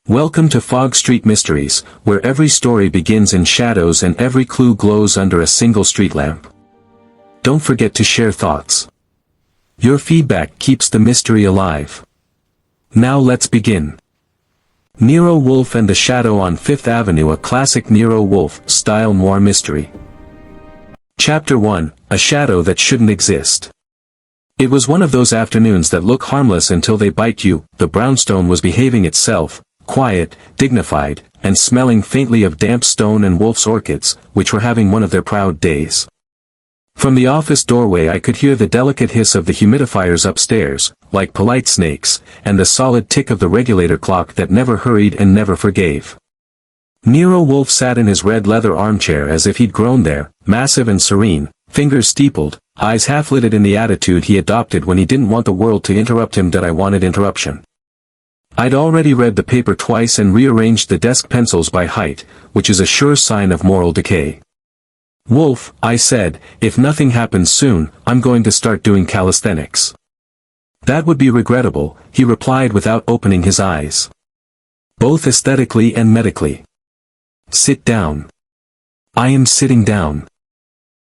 Welcome to Fog Street Mysteries, where every story begins in shadows and every clue glows under a single street lamp. Don't forget to share thoughts. Your feedback keeps the mystery alive. Now let's begin. Nero Wolfe and the Shadow on Fifth Avenue, a classic Nero Wolfe style noir mystery. Chapter 1, A Shadow That Shouldn't Exist. It was one of those afternoons that look harmless until they bite you. The brownstone was behaving itself, quiet, dignified, and smelling faintly of damp stone and Wolfe's orchids, which were having one of their proud days. From the office doorway I could hear the delicate hiss of the humidifiers upstairs, like polite snakes, and the solid tick of the regulator clock that never hurried and never forgave. Nero Wolfe sat in his red leather armchair as if he'd grown there, massive and serene, fingers steepled, eyes half-lidded in the attitude he adopted when he didn't want the world to interrupt him that I wanted interruption. I'd already read the paper twice and rearranged the desk pencils by height, which is a sure sign of moral decay. "Wolfe," I said, "if nothing happens soon, I'm going to start doing calisthenics." "That would be regrettable," he replied without opening his eyes. "Both aesthetically and medically." "Sit down." "I am sitting down."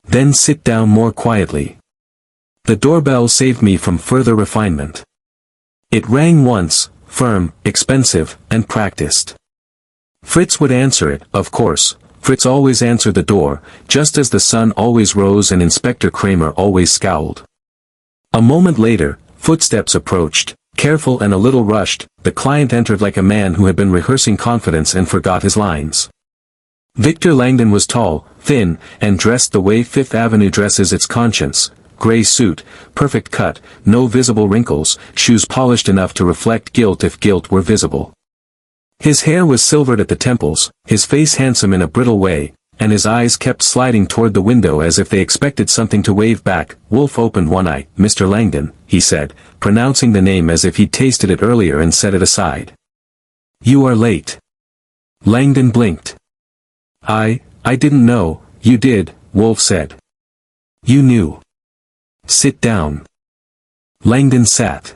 "Then sit down more quietly." The doorbell saved me from further refinement. It rang once, firm, expensive, and practiced. Fritz would answer it, of course. Fritz always answered the door, just as the sun always rose and Inspector Kramer always scowled. A moment later, footsteps approached, careful and a little rushed. The client entered like a man who had been rehearsing confidence and forgot his lines. Victor Langdon was tall, thin, and dressed the way Fifth Avenue dresses its conscience. Gray suit, perfect cut, no visible wrinkles, shoes polished enough to reflect guilt if guilt were visible. His hair was silvered at the temples, his face handsome in a brittle way, and his eyes kept sliding toward the window as if they expected something to wave back. Wolfe opened one eye. "Mr. Langdon," he said, pronouncing the name as if he'd tasted it earlier and set it aside. "You are late." Langdon blinked. I didn't know." "You did," Wolfe said. "You knew." "Sit down." Langdon sat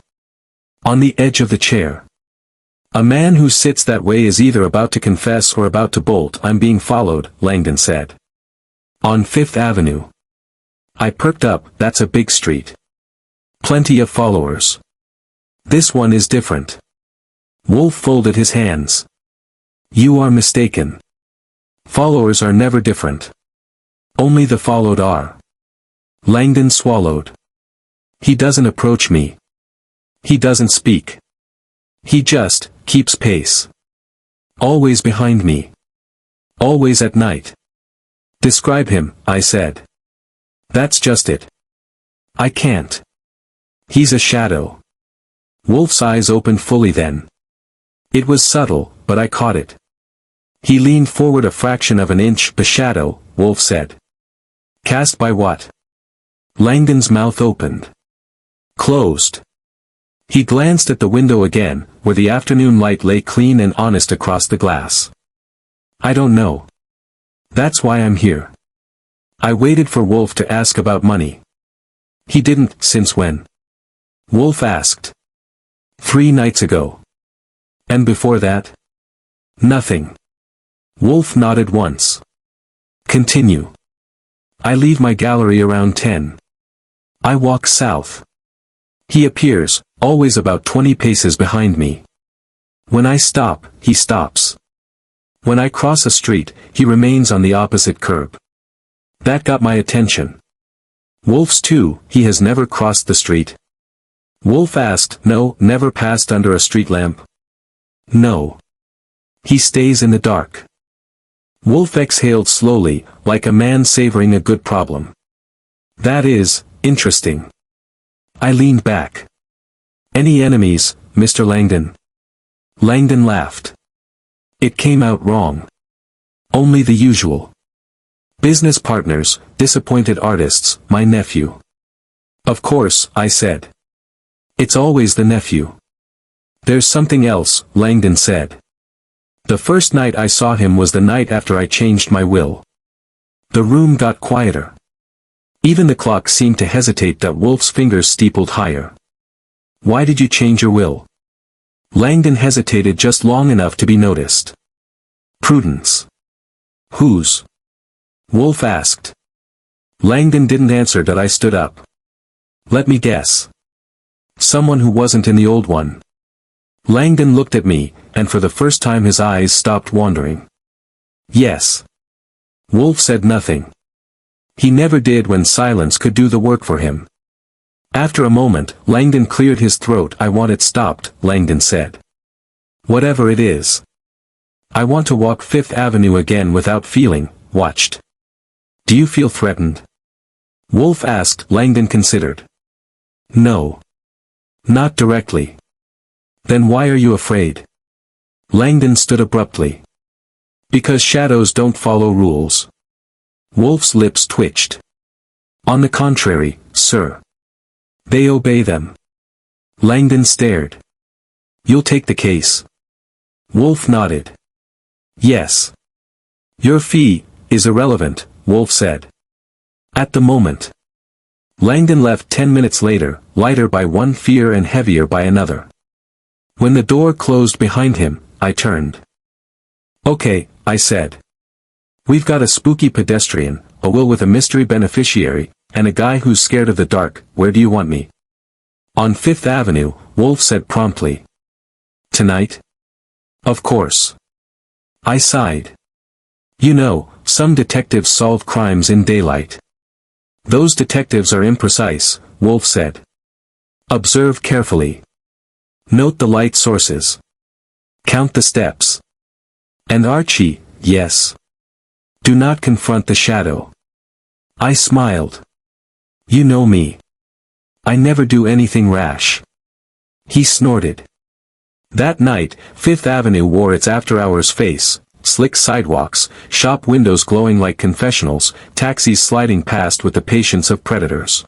on the edge of the chair. "A man who sits that way is either about to confess or about to bolt." "I'm being followed," Langdon said. "On Fifth Avenue." I perked up. "That's a big street. Plenty of followers. This one is different." Wolfe folded his hands. "You are mistaken. Followers are never different. Only the followed are." Langdon swallowed. "He doesn't approach me. He doesn't speak. He just keeps pace. Always behind me. Always at night." "Describe him," I said. "That's just it. I can't. He's a shadow." Wolfe's eyes opened fully then. It was subtle, but I caught it. He leaned forward a fraction of an inch. "The shadow," Wolfe said. "Cast by what?" Langdon's mouth opened. Closed. He glanced at the window again, where the afternoon light lay clean and honest across the glass. "I don't know. That's why I'm here." I waited for Wolfe to ask about money. He didn't. "Since when?" Wolfe asked. 3 nights ago." "And before that?" "Nothing." Wolfe nodded once. "Continue." "I leave my gallery around 10. I walk south. He appears, always about 20 paces behind me. When I stop, he stops. When I cross a street, he remains on the opposite curb. That got my attention." "Wolfe's too." "He has never crossed the street?" Wolfe asked. "No." "Never passed under a street lamp?" "No." "He stays in the dark." Wolfe exhaled slowly, like a man savoring a good problem. "That is interesting." I leaned back. "Any enemies, Mr. Langdon?" Langdon laughed. "It came out wrong. Only the usual. Business partners, disappointed artists, my nephew." "Of course," I said. "It's always the nephew." "There's something else," Langdon said. "The first night I saw him was the night after I changed my will." The room got quieter. Even the clock seemed to hesitate. Wolfe's fingers steepled higher. "Why did you change your will?" Langdon hesitated just long enough to be noticed. Prudence. Whose? Wolfe asked. Langdon didn't answer that. I stood up. Let me guess. Someone who wasn't in the old one. Langdon looked at me, and for the first time his eyes stopped wandering. Yes. Wolfe said nothing. He never did when silence could do the work for him. After a moment, Langdon cleared his throat. I want it stopped, Langdon said. Whatever it is. I want to walk Fifth Avenue again without feeling watched. Do you feel threatened? Wolfe asked. Langdon considered. No. Not directly. Then why are you afraid? Langdon stood abruptly. Because shadows don't follow rules. Wolfe's lips twitched. On the contrary, sir. They obey them. Langdon stared. You'll take the case? Wolfe nodded. Yes. Your fee is irrelevant, Wolfe said. At the moment. Langdon left 10 minutes later, lighter by one fear and heavier by another. When the door closed behind him, I turned. Okay, I said. We've got a spooky pedestrian, a will with a mystery beneficiary, and a guy who's scared of the dark. Where do you want me? On Fifth Avenue, Wolfe said promptly. Tonight? Of course. I sighed. You know, some detectives solve crimes in daylight. Those detectives are imprecise, Wolfe said. Observe carefully. Note the light sources. Count the steps. And Archie, yes. Do not confront the shadow. I smiled. You know me. I never do anything rash. He snorted. That night, Fifth Avenue wore its after-hours face, slick sidewalks, shop windows glowing like confessionals, taxis sliding past with the patience of predators.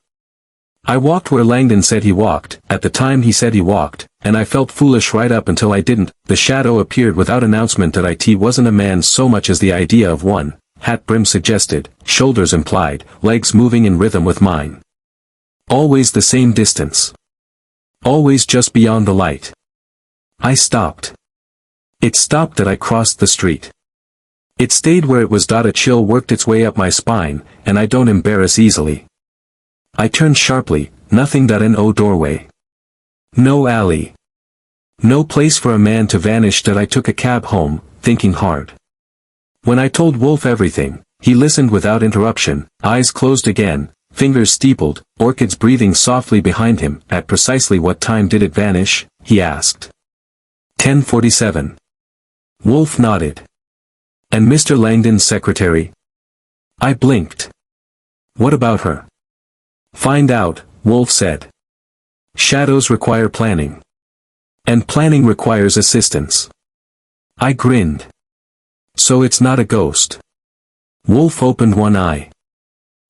I walked where Langdon said he walked, at the time he said he walked, and I felt foolish right up until I didn't. The shadow appeared without announcement. That it wasn't a man so much as the idea of one, hat brim suggested, shoulders implied, legs moving in rhythm with mine. Always the same distance. Always just beyond the light. I stopped. It stopped that I crossed the street. It stayed where it was. A chill worked its way up my spine, and I don't embarrass easily. I turned sharply. Nothing. No doorway. No alley. No place for a man to vanish. I took a cab home, thinking hard. When I told Wolfe everything, he listened without interruption, eyes closed again, fingers steepled, orchids breathing softly behind him. At precisely what time did it vanish? He asked. 10:47. Wolfe nodded. And Mr. Langdon's secretary? I blinked. What about her? Find out, Wolfe said. Shadows require planning. And planning requires assistance. I grinned. So it's not a ghost. Wolfe opened one eye.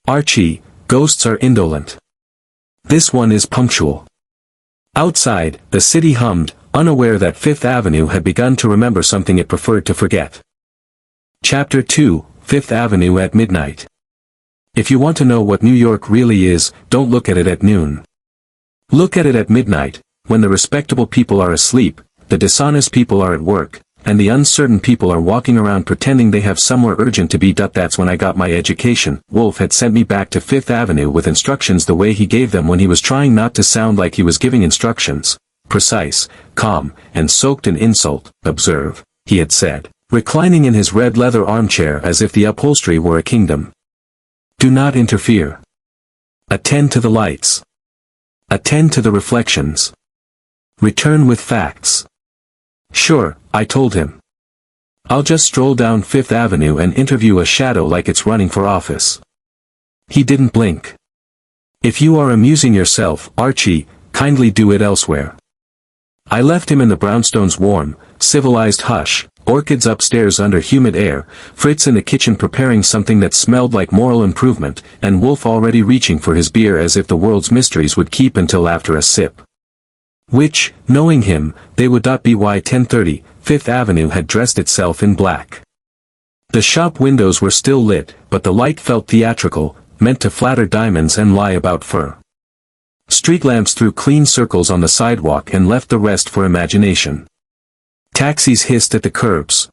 Archie, ghosts are indolent. This one is punctual. Outside, the city hummed, unaware that Fifth Avenue had begun to remember something it preferred to forget. Chapter 2, Fifth Avenue at Midnight. If you want to know what New York really is, don't look at it at noon. Look at it at midnight, when the respectable people are asleep, the dishonest people are at work, and the uncertain people are walking around pretending they have somewhere urgent to be. That's when I got my education. Wolfe had sent me back to Fifth Avenue with instructions the way he gave them when he was trying not to sound like he was giving instructions. Precise, calm, and soaked in insult. Observe, he had said, reclining in his red leather armchair as if the upholstery were a kingdom. Do not interfere. Attend to the lights. Attend to the reflections. Return with facts. Sure, I told him. I'll just stroll down Fifth Avenue and interview a shadow like it's running for office. He didn't blink. If you are amusing yourself, Archie, kindly do it elsewhere. I left him in the brownstone's warm, civilized hush, orchids upstairs under humid air, Fritz in the kitchen preparing something that smelled like moral improvement, and Wolfe already reaching for his beer as if the world's mysteries would keep until after a sip. Which, knowing him, they would not be. 10:30, Fifth Avenue had dressed itself in black. The shop windows were still lit, but the light felt theatrical, meant to flatter diamonds and lie about fur. Street lamps threw clean circles on the sidewalk and left the rest for imagination. Taxis hissed at the curbs.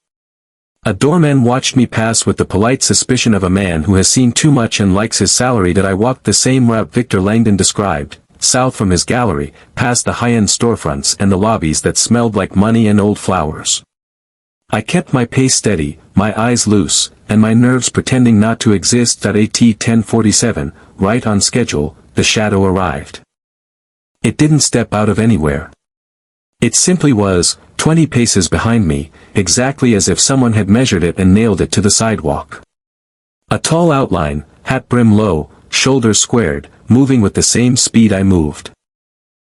A doorman watched me pass with the polite suspicion of a man who has seen too much and likes his salary. That I walked the same route Victor Langdon described, south from his gallery, past the high-end storefronts and the lobbies that smelled like money and old flowers. I kept my pace steady, my eyes loose, and my nerves pretending not to exist. At 10:47, right on schedule, the shadow arrived. It didn't step out of anywhere. It simply was, 20 paces behind me, exactly as if someone had measured it and nailed it to the sidewalk. A tall outline, hat brim low, shoulders squared, moving with the same speed I moved.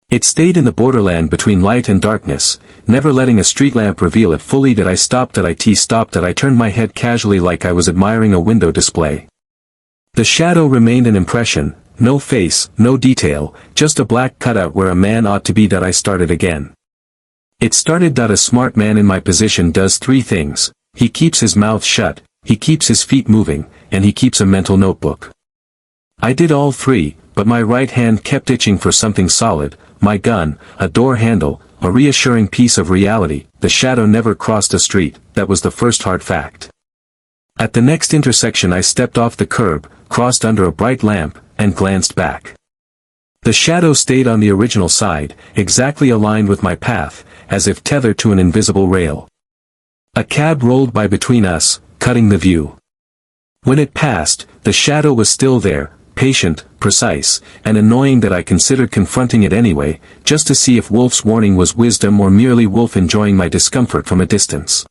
It stayed in the borderland between light and darkness, never letting a street lamp reveal it fully. That I stopped. I turned my head casually like I was admiring a window display. The shadow remained an impression, no face, no detail, just a black cutout where a man ought to be. That I started again. It started. A smart man in my position does three things: he keeps his mouth shut, he keeps his feet moving, and he keeps a mental notebook. I did all three, but my right hand kept itching for something solid, my gun, a door handle, a reassuring piece of reality. The shadow never crossed a street. That was the first hard fact. At the next intersection I stepped off the curb, crossed under a bright lamp, and glanced back. The shadow stayed on the original side, exactly aligned with my path, as if tethered to an invisible rail. A cab rolled by between us, cutting the view. When it passed, the shadow was still there, patient, precise, and annoying. That I considered confronting it anyway, just to see if Wolfe's warning was wisdom or merely Wolfe enjoying my discomfort from a distance.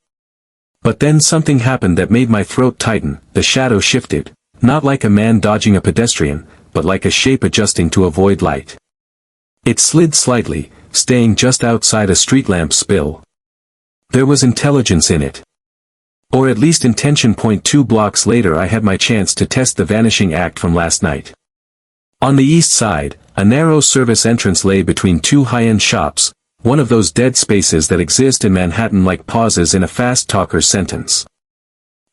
But then something happened that made my throat tighten. The shadow shifted, not like a man dodging a pedestrian, but like a shape adjusting to avoid light. It slid slightly, staying just outside a street lamp spill. There was intelligence in it. Or at least intention. 2 blocks later I had my chance to test the vanishing act from last night. On the east side, a narrow service entrance lay between two high-end shops, one of those dead spaces that exist in Manhattan like pauses in a fast talker's sentence.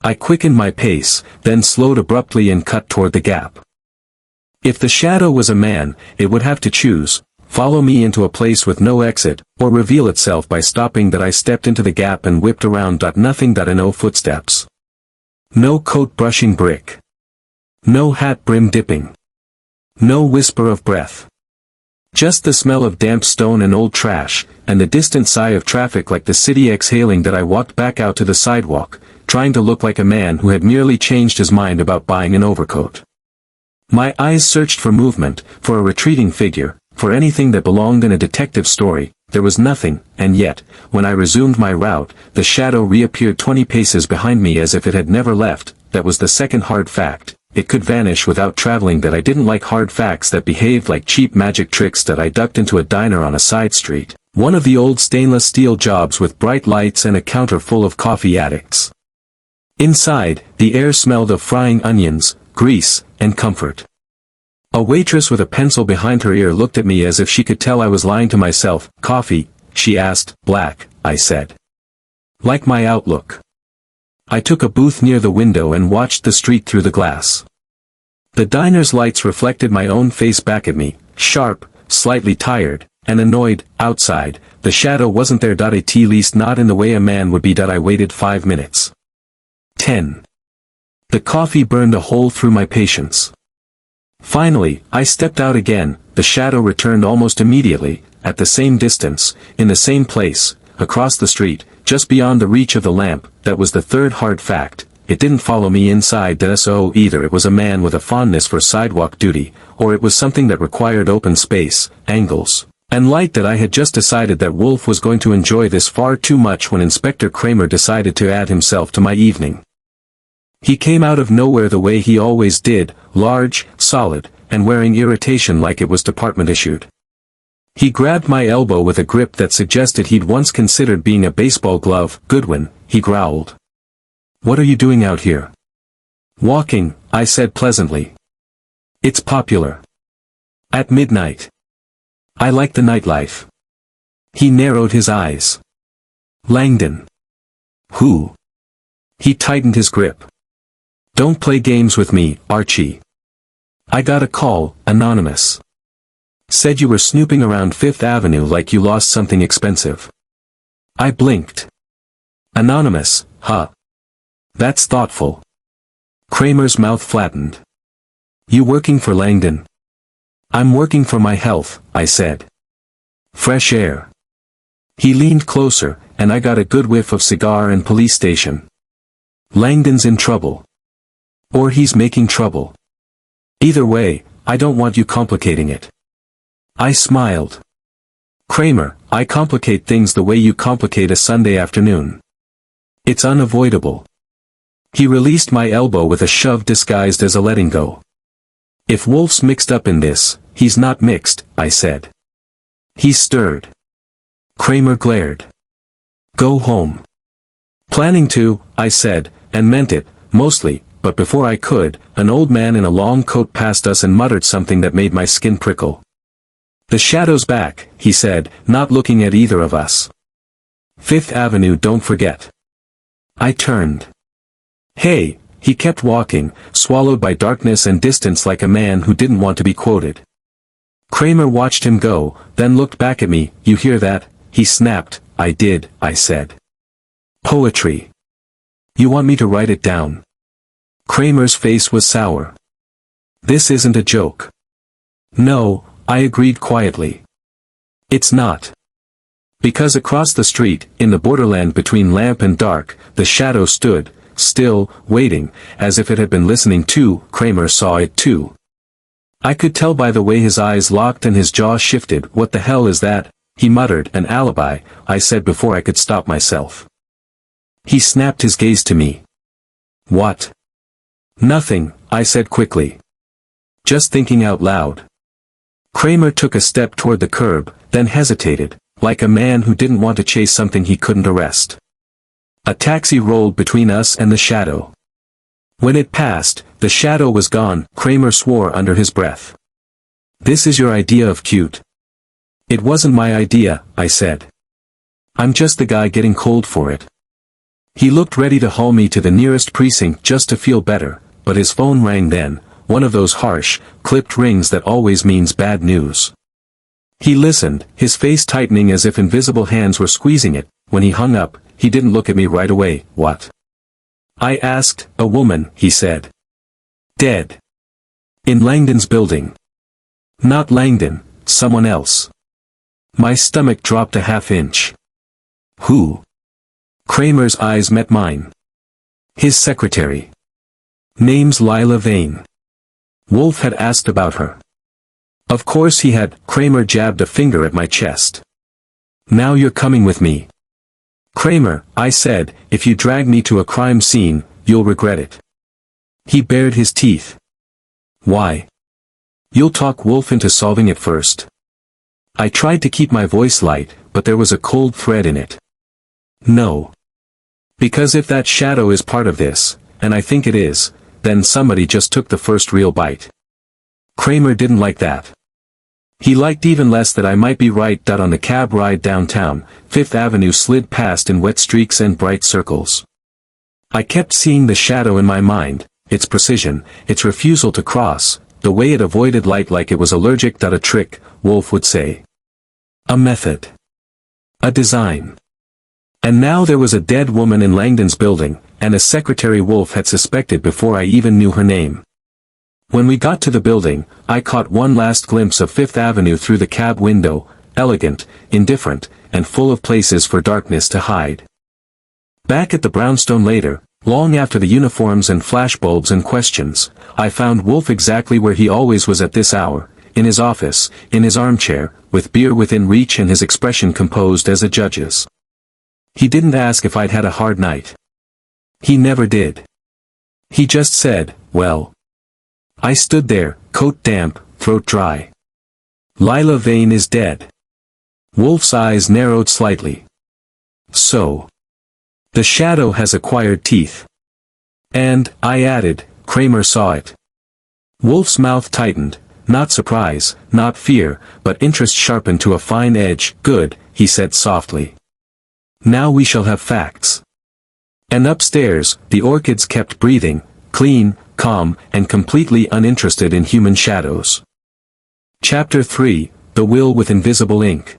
I quickened my pace, then slowed abruptly and cut toward the gap. If the shadow was a man, it would have to choose: follow me into a place with no exit, or reveal itself by stopping. That I stepped into the gap and whipped around. Nothing. No footsteps. No coat brushing brick. No hat brim dipping. No whisper of breath. Just the smell of damp stone and old trash, and the distant sigh of traffic like the city exhaling. That I walked back out to the sidewalk, trying to look like a man who had merely changed his mind about buying an overcoat. My eyes searched for movement, for a retreating figure, for anything that belonged in a detective story. There was nothing, and yet, when I resumed my route, the shadow reappeared 20 paces behind me as if it had never left. That was the second hard fact: it could vanish without traveling. That I didn't like hard facts that behaved like cheap magic tricks. That I ducked into a diner on a side street, one of the old stainless steel jobs with bright lights and a counter full of coffee addicts. Inside, the air smelled of frying onions, grease, and comfort. A waitress with a pencil behind her ear looked at me as if she could tell I was lying to myself. "Coffee?" she asked. "Black," I said. Like my outlook. I took a booth near the window and watched the street through the glass. The diner's lights reflected my own face back at me, sharp, slightly tired, and annoyed. Outside, the shadow wasn't there. At least not in the way a man would be. I waited 5 minutes. 10. The coffee burned a hole through my patience. Finally, I stepped out again. The shadow returned almost immediately, at the same distance, in the same place, across the street, just beyond the reach of the lamp. That was the third hard fact: it didn't follow me inside. So either it was a man with a fondness for sidewalk duty, or it was something that required open space, angles, and light. That I had just decided that Wolfe was going to enjoy this far too much when Inspector Kramer decided to add himself to my evening. He came out of nowhere the way he always did, large, solid, and wearing irritation like it was department issued. He grabbed my elbow with a grip that suggested he'd once considered being a baseball glove. "Goodwin," he growled. "What are you doing out here?" "Walking," I said pleasantly. "It's popular. At midnight. I like the nightlife." He narrowed his eyes. "Langdon." "Who?" He tightened his grip. "Don't play games with me, Archie. I got a call, anonymous. Said you were snooping around Fifth Avenue like you lost something expensive. I blinked. Anonymous, huh? That's thoughtful. Kramer's mouth flattened. You working for Langdon? I'm working for my health, I said. Fresh air. He leaned closer, and I got a good whiff of cigar and police station. Langdon's in trouble. Or he's making trouble. Either way, I don't want you complicating it. I smiled. Kramer, I complicate things the way you complicate a Sunday afternoon. It's unavoidable. He released my elbow with a shove disguised as a letting go. If Wolfe's mixed up in this, he's not mixed, I said. He's stirred. Kramer glared. Go home. Planning to, I said, and meant it, mostly, but before I could, an old man in a long coat passed us and muttered something that made my skin prickle. The shadow's back, he said, not looking at either of us. Fifth Avenue, don't forget. I turned. Hey, he kept walking, swallowed by darkness and distance like a man who didn't want to be quoted. Kramer watched him go, then looked back at me. You hear that? He snapped. I did, I said. Poetry. You want me to write it down? Kramer's face was sour. This isn't a joke. No, I agreed quietly. It's not. Because across the street, in the borderland between lamp and dark, the shadow stood, still, waiting, as if it had been listening too. Kramer saw it too. I could tell by the way his eyes locked and his jaw shifted. What the hell is that? He muttered. An alibi, I said before I could stop myself. He snapped his gaze to me. What? Nothing, I said quickly. Just thinking out loud. Kramer took a step toward the curb, then hesitated, like a man who didn't want to chase something he couldn't arrest. A taxi rolled between us and the shadow. When it passed, the shadow was gone. Kramer swore under his breath. This is your idea of cute. It wasn't my idea, I said. I'm just the guy getting cold for it. He looked ready to haul me to the nearest precinct just to feel better, but his phone rang then, one of those harsh, clipped rings that always means bad news. He listened, his face tightening as if invisible hands were squeezing it. When he hung up, he didn't look at me right away. What? I asked. A woman, he said. Dead. In Langdon's building. Not Langdon, someone else. My stomach dropped a half-inch. Who? Kramer's eyes met mine. His secretary. Name's Lila Vane. Wolfe had asked about her. Of course he had. Kramer jabbed a finger at my chest. Now you're coming with me. Kramer, I said, if you drag me to a crime scene, you'll regret it. He bared his teeth. Why? You'll talk Wolfe into solving it first. I tried to keep my voice light, but there was a cold thread in it. No. Because if that shadow is part of this, and I think it is, then somebody just took the first real bite. Kramer didn't like that. He liked even less that I might be right. On the cab ride downtown, Fifth Avenue slid past in wet streaks and bright circles. I kept seeing the shadow in my mind, its precision, its refusal to cross, the way it avoided light like it was allergic. A trick, Wolfe would say. A method. A design. And now there was a dead woman in Langdon's building, and a secretary Wolfe had suspected before I even knew her name. When we got to the building, I caught one last glimpse of Fifth Avenue through the cab window, elegant, indifferent, and full of places for darkness to hide. Back at the brownstone later, long after the uniforms and flashbulbs and questions, I found Wolfe exactly where he always was at this hour, in his office, in his armchair, with beer within reach and his expression composed as a judge's. He didn't ask if I'd had a hard night. He never did. He just said, well. I stood there, coat damp, throat dry. Lila Vane is dead. Wolfe's eyes narrowed slightly. So. The shadow has acquired teeth. And, I added, Kramer saw it. Wolfe's mouth tightened, not surprise, not fear, but interest sharpened to a fine edge. Good, he said softly. Now we shall have facts. And upstairs, the orchids kept breathing, clean, calm, and completely uninterested in human shadows. Chapter 3, The Will with Invisible Ink.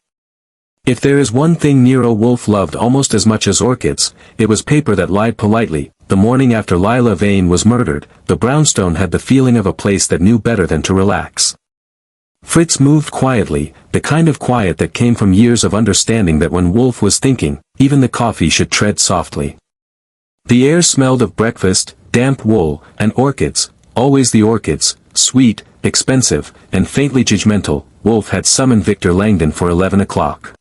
If there is one thing Nero Wolfe loved almost as much as orchids, it was paper that lied politely. The morning after Lila Vane was murdered, the brownstone had the feeling of a place that knew better than to relax. Fritz moved quietly, the kind of quiet that came from years of understanding that when Wolfe was thinking, even the coffee should tread softly. The air smelled of breakfast, damp wool, and orchids, always the orchids, sweet, expensive, and faintly judgmental. Wolfe had summoned Victor Langdon for 11 o'clock.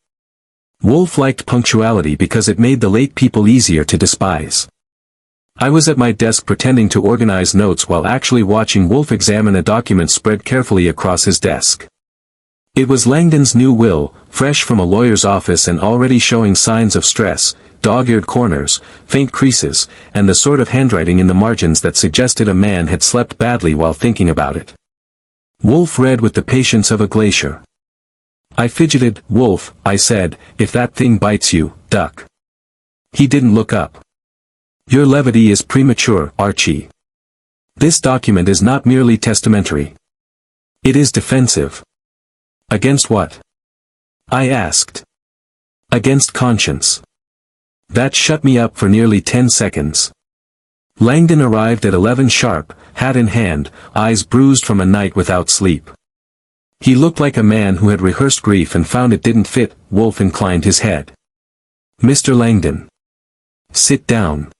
Wolfe liked punctuality because it made the late people easier to despise. I was at my desk pretending to organize notes while actually watching Wolfe examine a document spread carefully across his desk. It was Langdon's new will, fresh from a lawyer's office and already showing signs of stress, dog-eared corners, faint creases, and the sort of handwriting in the margins that suggested a man had slept badly while thinking about it. Wolfe read with the patience of a glacier. I fidgeted. "Wolfe," I said, "if that thing bites you, duck." He didn't look up. "Your levity is premature, Archie. This document is not merely testamentary. It is defensive." "Against what?" I asked. "Against conscience." That shut me up for nearly 10 seconds. Langdon arrived at 11 sharp, hat in hand, eyes bruised from a night without sleep. He looked like a man who had rehearsed grief and found it didn't fit. Wolfe inclined his head. "Mr. Langdon. Sit down."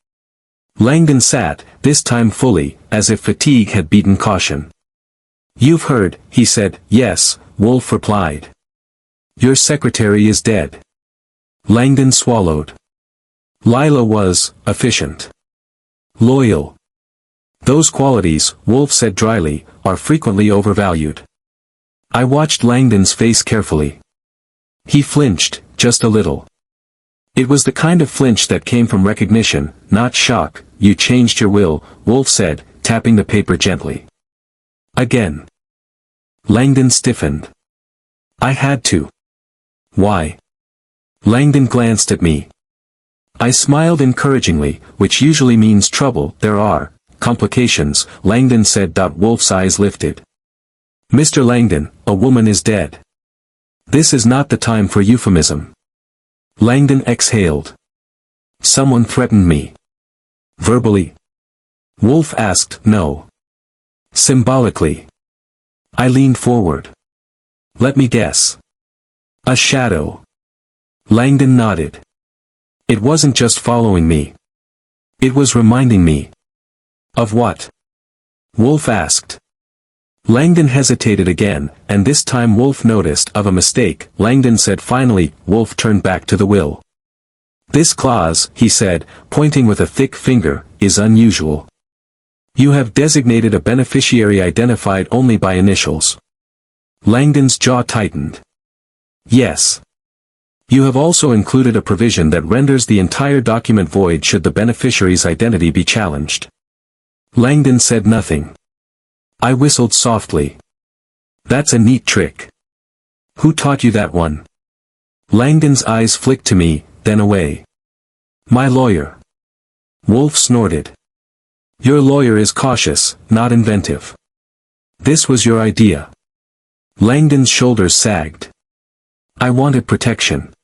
Langdon sat, this time fully, as if fatigue had beaten caution. "You've heard," he said. "Yes," Wolfe replied. "Your secretary is dead." Langdon swallowed. Lila was efficient, loyal. Those qualities, Wolfe said dryly, are frequently overvalued. I watched Langdon's face carefully. He flinched, just a little. It was the kind of flinch that came from recognition, not shock. "You changed your will," Wolfe said, tapping the paper gently. "Again." Langdon stiffened. "I had to." "Why?" Langdon glanced at me. I smiled encouragingly, which usually means trouble. "There are complications," Langdon said. Wolfe's eyes lifted. "Mr. Langdon, a woman is dead. This is not the time for euphemism." Langdon exhaled. "Someone threatened me." "Verbally?" Wolfe asked. "No. Symbolically." I leaned forward. "Let me guess. A shadow." Langdon nodded. "It wasn't just following me. It was reminding me." "Of what?" Wolfe asked. Langdon hesitated again, and this time Wolfe noticed. "Of a mistake," Langdon said finally. Wolfe turned back to the will. "This clause," he said, pointing with a thick finger, "is unusual. You have designated a beneficiary identified only by initials." Langdon's jaw tightened. "Yes. You have also included a provision that renders the entire document void should the beneficiary's identity be challenged." Langdon said nothing. I whistled softly. "That's a neat trick. Who taught you that one?" Langdon's eyes flicked to me, then away. "My lawyer." Wolfe snorted. "Your lawyer is cautious, not inventive. This was your idea." Langdon's shoulders sagged. "I wanted protection."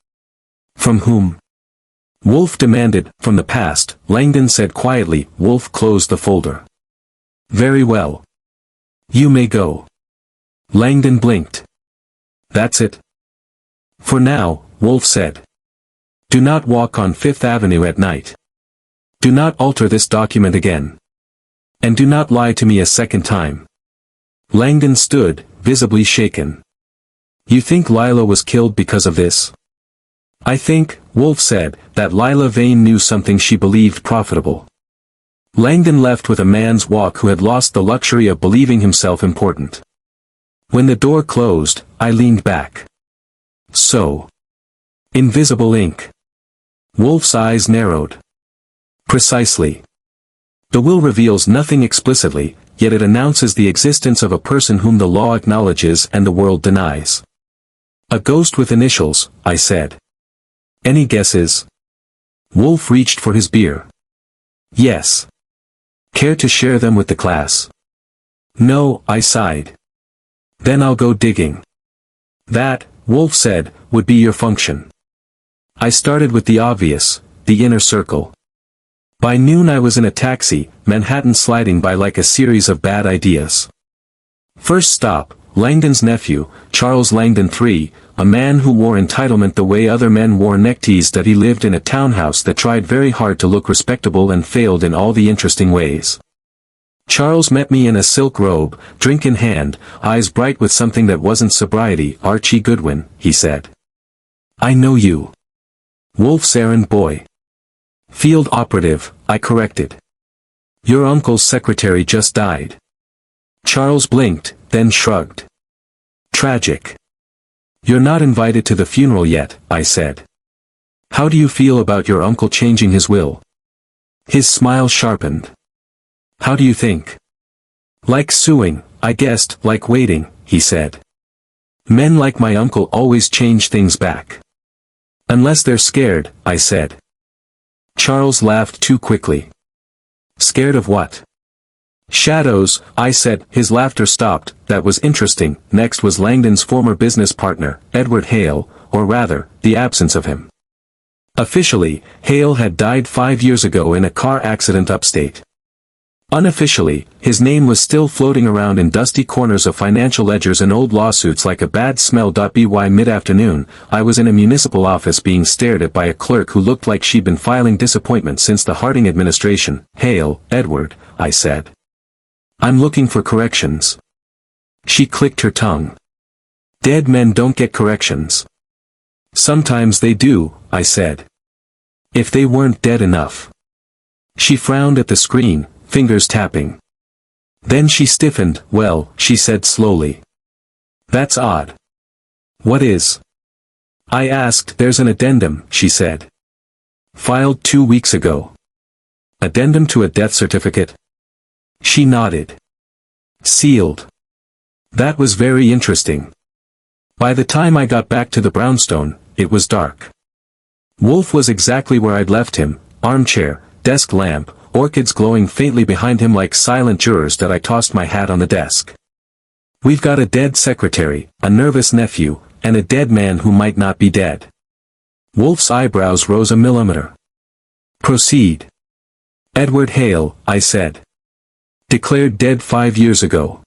"From whom?" Wolfe demanded. "From the past," Langdon said quietly. Wolfe closed the folder. "Very well. You may go." Langdon blinked. "That's it?" "For now," Wolfe said. "Do not walk on Fifth Avenue at night. Do not alter this document again. And do not lie to me a second time." Langdon stood, visibly shaken. "You think Lila was killed because of this?" "I think," Wolfe said, "that Lila Vane knew something she believed profitable." Langdon left with a man's walk who had lost the luxury of believing himself important. When the door closed, I leaned back. "So. Invisible ink." Wolfe's eyes narrowed. "Precisely. The will reveals nothing explicitly, yet it announces the existence of a person whom the law acknowledges and the world denies." "A ghost with initials," I said. "Any guesses?" Wolfe reached for his beer. "Yes. Care to share them with the class?" "No," I sighed. Then I'll go digging. That, Wolfe said, would be your function. I started with the obvious, the inner circle. By noon I was in a taxi, Manhattan sliding by like a series of bad ideas. First stop, Langdon's nephew, Charles Langdon III, a man who wore entitlement the way other men wore neckties, that he lived in a townhouse that tried very hard to look respectable and failed in all the interesting ways. Charles met me in a silk robe, drink in hand, eyes bright with something that wasn't sobriety. Archie Goodwin, he said. I know you. Wolfe's errand boy. Field operative, I corrected. Your uncle's secretary just died. Charles blinked, then shrugged. Tragic. You're not invited to the funeral yet, I said. How do you feel about your uncle changing his will? His smile sharpened. How do you think? Like suing, I guessed, like waiting, he said. Men like my uncle always change things back. Unless they're scared, I said. Charles laughed too quickly. Scared of what? Shadows, I said. His laughter stopped. That was interesting. Next was Langdon's former business partner, Edward Hale, or rather, the absence of him. Officially, Hale had died 5 years ago in a car accident upstate. Unofficially, his name was still floating around in dusty corners of financial ledgers and old lawsuits like a bad smell. By mid-afternoon, I was in a municipal office being stared at by a clerk who looked like she'd been filing disappointment since the Harding administration. Hale, Edward, I said. I'm looking for corrections. She clicked her tongue. Dead men don't get corrections. Sometimes they do, I said. If they weren't dead enough. She frowned at the screen, fingers tapping. Then she stiffened. Well, she said slowly. That's odd. What is? I asked. There's an addendum, she said. Filed 2 weeks ago. Addendum to a death certificate? She nodded. Sealed. That was very interesting. By the time I got back to the brownstone, it was dark. Wolfe was exactly where I'd left him, armchair, desk lamp, orchids glowing faintly behind him like silent jurors. That I tossed my hat on the desk. We've got a dead secretary, a nervous nephew, and a dead man who might not be dead. Wolfe's eyebrows rose a millimeter. Proceed. Edward Hale, I said. Declared dead 5 years ago.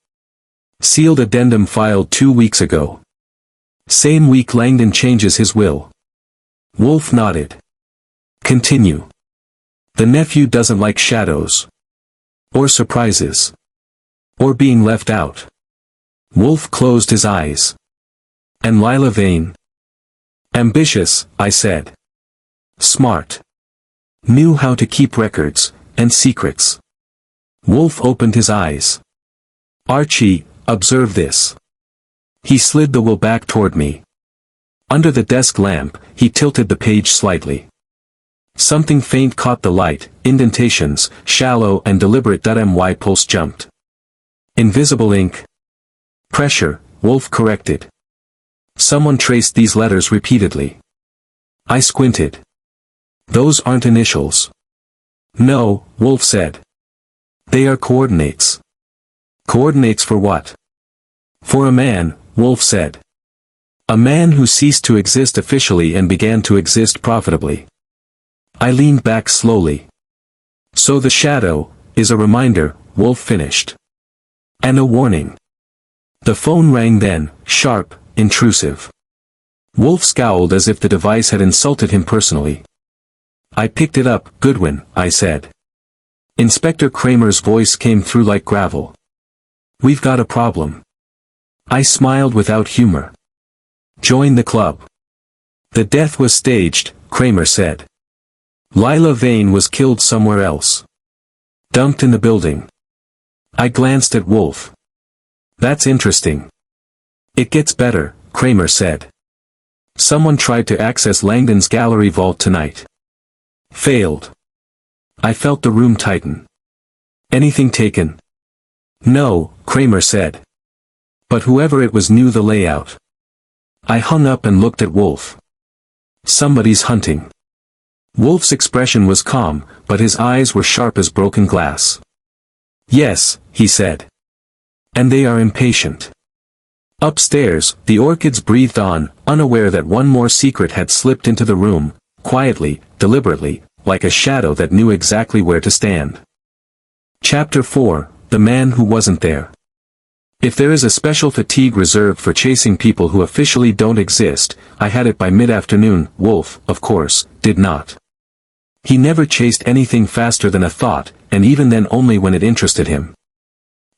Sealed addendum filed 2 weeks ago. Same week Langdon changes his will. Wolfe nodded. Continue. The nephew doesn't like shadows. Or surprises. Or being left out. Wolfe closed his eyes. And Lila Vane? Ambitious, I said. Smart. Knew how to keep records, and secrets. Wolfe opened his eyes. Archie, observe this. He slid the will back toward me. Under the desk lamp, he tilted the page slightly. Something faint caught the light, indentations, shallow and deliberate. My pulse jumped. Invisible ink. Pressure, Wolfe corrected. Someone traced these letters repeatedly. I squinted. Those aren't initials. No, Wolfe said. They are coordinates. Coordinates for what? For a man, Wolfe said. A man who ceased to exist officially and began to exist profitably. I leaned back slowly. So the shadow is a reminder, Wolfe finished. And a warning. The phone rang then, sharp, intrusive. Wolfe scowled as if the device had insulted him personally. I picked it up. Goodwin, I said. Inspector Kramer's voice came through like gravel. We've got a problem. I smiled without humor. Join the club. The death was staged, Kramer said. Lila Vane was killed somewhere else. Dumped in the building. I glanced at Wolfe. That's interesting. It gets better, Kramer said. Someone tried to access Langdon's gallery vault tonight. Failed. I felt the room tighten. Anything taken? No, Kramer said. But whoever it was knew the layout. I hung up and looked at Wolfe. Somebody's hunting. Wolfe's expression was calm, but his eyes were sharp as broken glass. Yes, he said. And they are impatient. Upstairs, the orchids breathed on, unaware that one more secret had slipped into the room, quietly, deliberately, like a shadow that knew exactly where to stand. Chapter 4, The Man Who Wasn't There. If there is a special fatigue reserved for chasing people who officially don't exist, I had it by mid-afternoon. Wolfe, of course, did not. He never chased anything faster than a thought, and even then only when it interested him.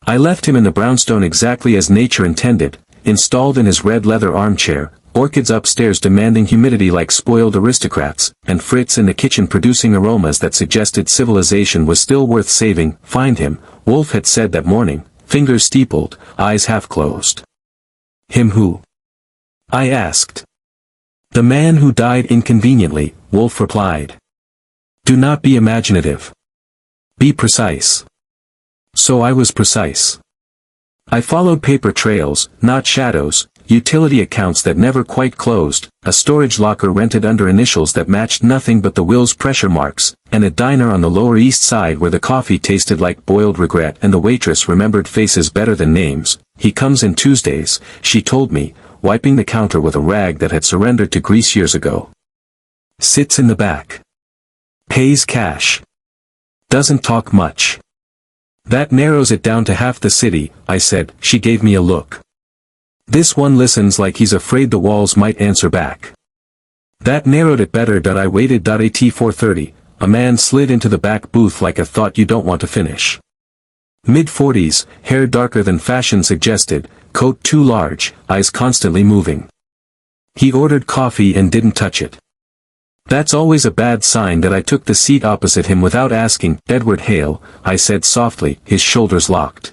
I left him in the brownstone exactly as nature intended, installed in his red leather armchair, orchids upstairs demanding humidity like spoiled aristocrats, and Fritz in the kitchen producing aromas that suggested civilization was still worth saving. Find him, Wolfe had said that morning, fingers steepled, eyes half closed. Him who? I asked. The man who died inconveniently, Wolfe replied. Do not be imaginative. Be precise. So I was precise. I followed paper trails, not shadows, utility accounts that never quite closed, a storage locker rented under initials that matched nothing but the will's pressure marks, and a diner on the Lower East Side where the coffee tasted like boiled regret and the waitress remembered faces better than names. He comes in Tuesdays, she told me, wiping the counter with a rag that had surrendered to grease years ago. Sits in the back. Pays cash. Doesn't talk much. That narrows it down to half the city, I said. She gave me a look. This one listens like he's afraid the walls might answer back. That narrowed it better. I waited. At 4:30, a man slid into the back booth like a thought you don't want to finish. Mid-40s, hair darker than fashion suggested, coat too large, eyes constantly moving. He ordered coffee and didn't touch it. That's always a bad sign. I took the seat opposite him without asking. Edward Hale, I said softly, his shoulders locked.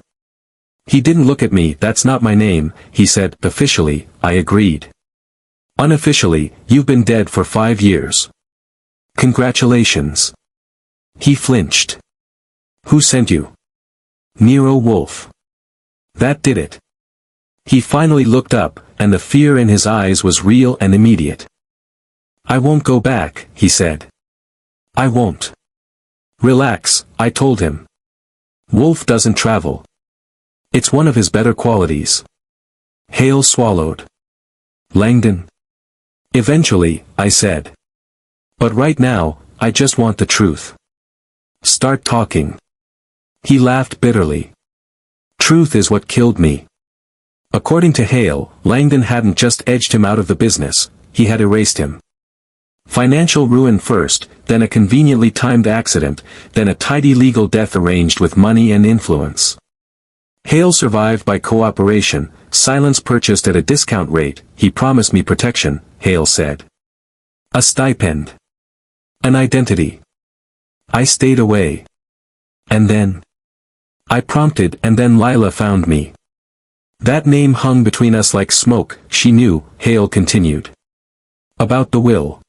He didn't look at me. That's not my name, he said. Officially, I agreed. Unofficially, you've been dead for 5 years. Congratulations. He flinched. Who sent you? Nero Wolfe. That did it. He finally looked up, and the fear in his eyes was real and immediate. I won't go back, he said. I won't. Relax, I told him. Wolfe doesn't travel. It's one of his better qualities. Hale swallowed. Langdon? Eventually, I said. But right now, I just want the truth. Start talking. He laughed bitterly. Truth is what killed me. According to Hale, Langdon hadn't just edged him out of the business, he had erased him. Financial ruin first, then a conveniently timed accident, then a tidy legal death arranged with money and influence. Hale survived by cooperation, silence purchased at a discount rate. He promised me protection, Hale said. A stipend. An identity. I stayed away. And then? I prompted, and then Lila found me. That name hung between us like smoke. She knew, Hale continued. About the will.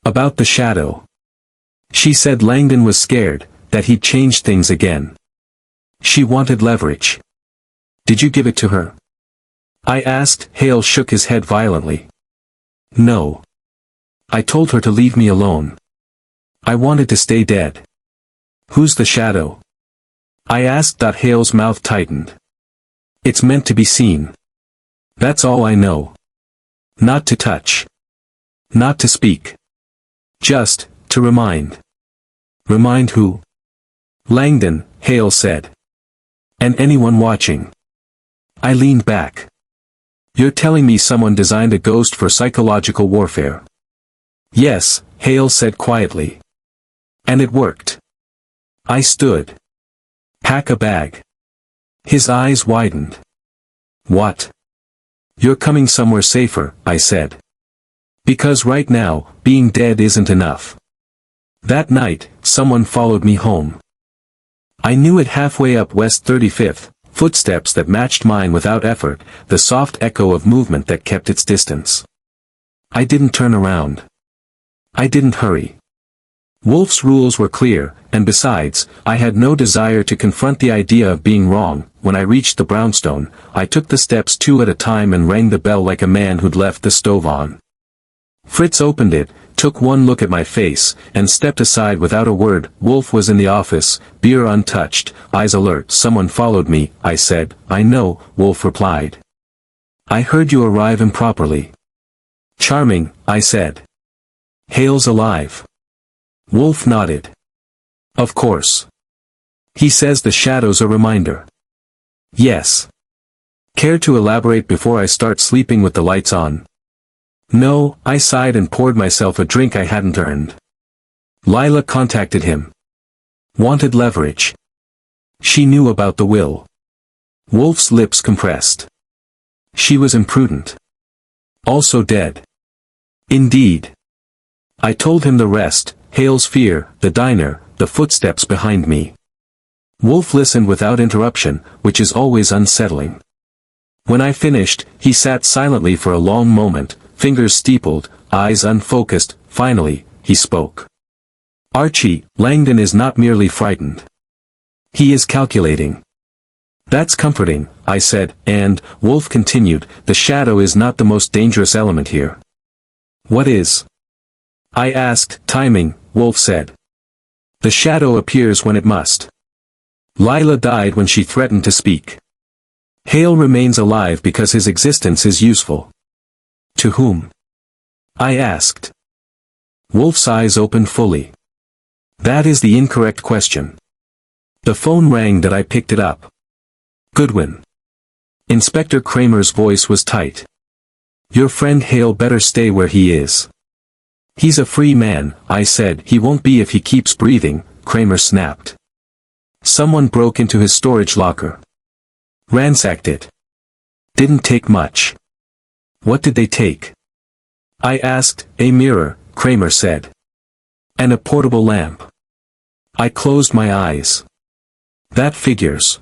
About the shadow. She said Langdon was scared, that he'd changed things again. She wanted leverage. Did you give it to her? I asked. Hale shook his head violently. No. I told her to leave me alone. I wanted to stay dead. Who's the shadow? I asked. Hale's mouth tightened. It's meant to be seen. That's all I know. Not to touch. Not to speak. Just, to remind. Remind who? Langdon, Hale said. And anyone watching. I leaned back. You're telling me someone designed a ghost for psychological warfare? Yes, Hale said quietly. And it worked. I stood. Pack a bag. His eyes widened. What? You're coming somewhere safer, I said. Because right now, being dead isn't enough. That night, someone followed me home. I knew it halfway up West 35th, footsteps that matched mine without effort, the soft echo of movement that kept its distance. I didn't turn around. I didn't hurry. Wolfe's rules were clear, and besides, I had no desire to confront the idea of being wrong. When I reached the brownstone, I took the steps 2 at a time and rang the bell like a man who'd left the stove on. Fritz opened it, took one look at my face, and stepped aside without a word. Wolfe was in the office, beer untouched, eyes alert. Someone followed me, I said. I know, Wolfe replied. I heard you arrive improperly. Charming, I said. Hale's alive. Wolfe nodded. Of course. He says the shadow's a reminder. Yes. Care to elaborate before I start sleeping with the lights on? No, I sighed and poured myself a drink I hadn't earned. Lila contacted him. Wanted leverage. She knew about the will. Wolfe's lips compressed. She was imprudent. Also dead. Indeed. I told him the rest, Hale's fear, the diner, the footsteps behind me. Wolfe listened without interruption, which is always unsettling. When I finished, he sat silently for a long moment, fingers steepled, eyes unfocused. Finally, he spoke. Archie, Langdon is not merely frightened. He is calculating. That's comforting, I said, and, Wolfe continued, the shadow is not the most dangerous element here. What is? I asked. Timing, Wolfe said. The shadow appears when it must. Lila died when she threatened to speak. Hale remains alive because his existence is useful. To whom? I asked. Wolfe's eyes opened fully. That is the incorrect question. The phone rang that I picked it up. Goodwin. Inspector Kramer's voice was tight. Your friend Hale better stay where he is. He's a free man, I said. He won't be if he keeps breathing, Kramer snapped. Someone broke into his storage locker. Ransacked it. Didn't take much. What did they take? I asked. A mirror, Kramer said. And a portable lamp. I closed my eyes. That figures.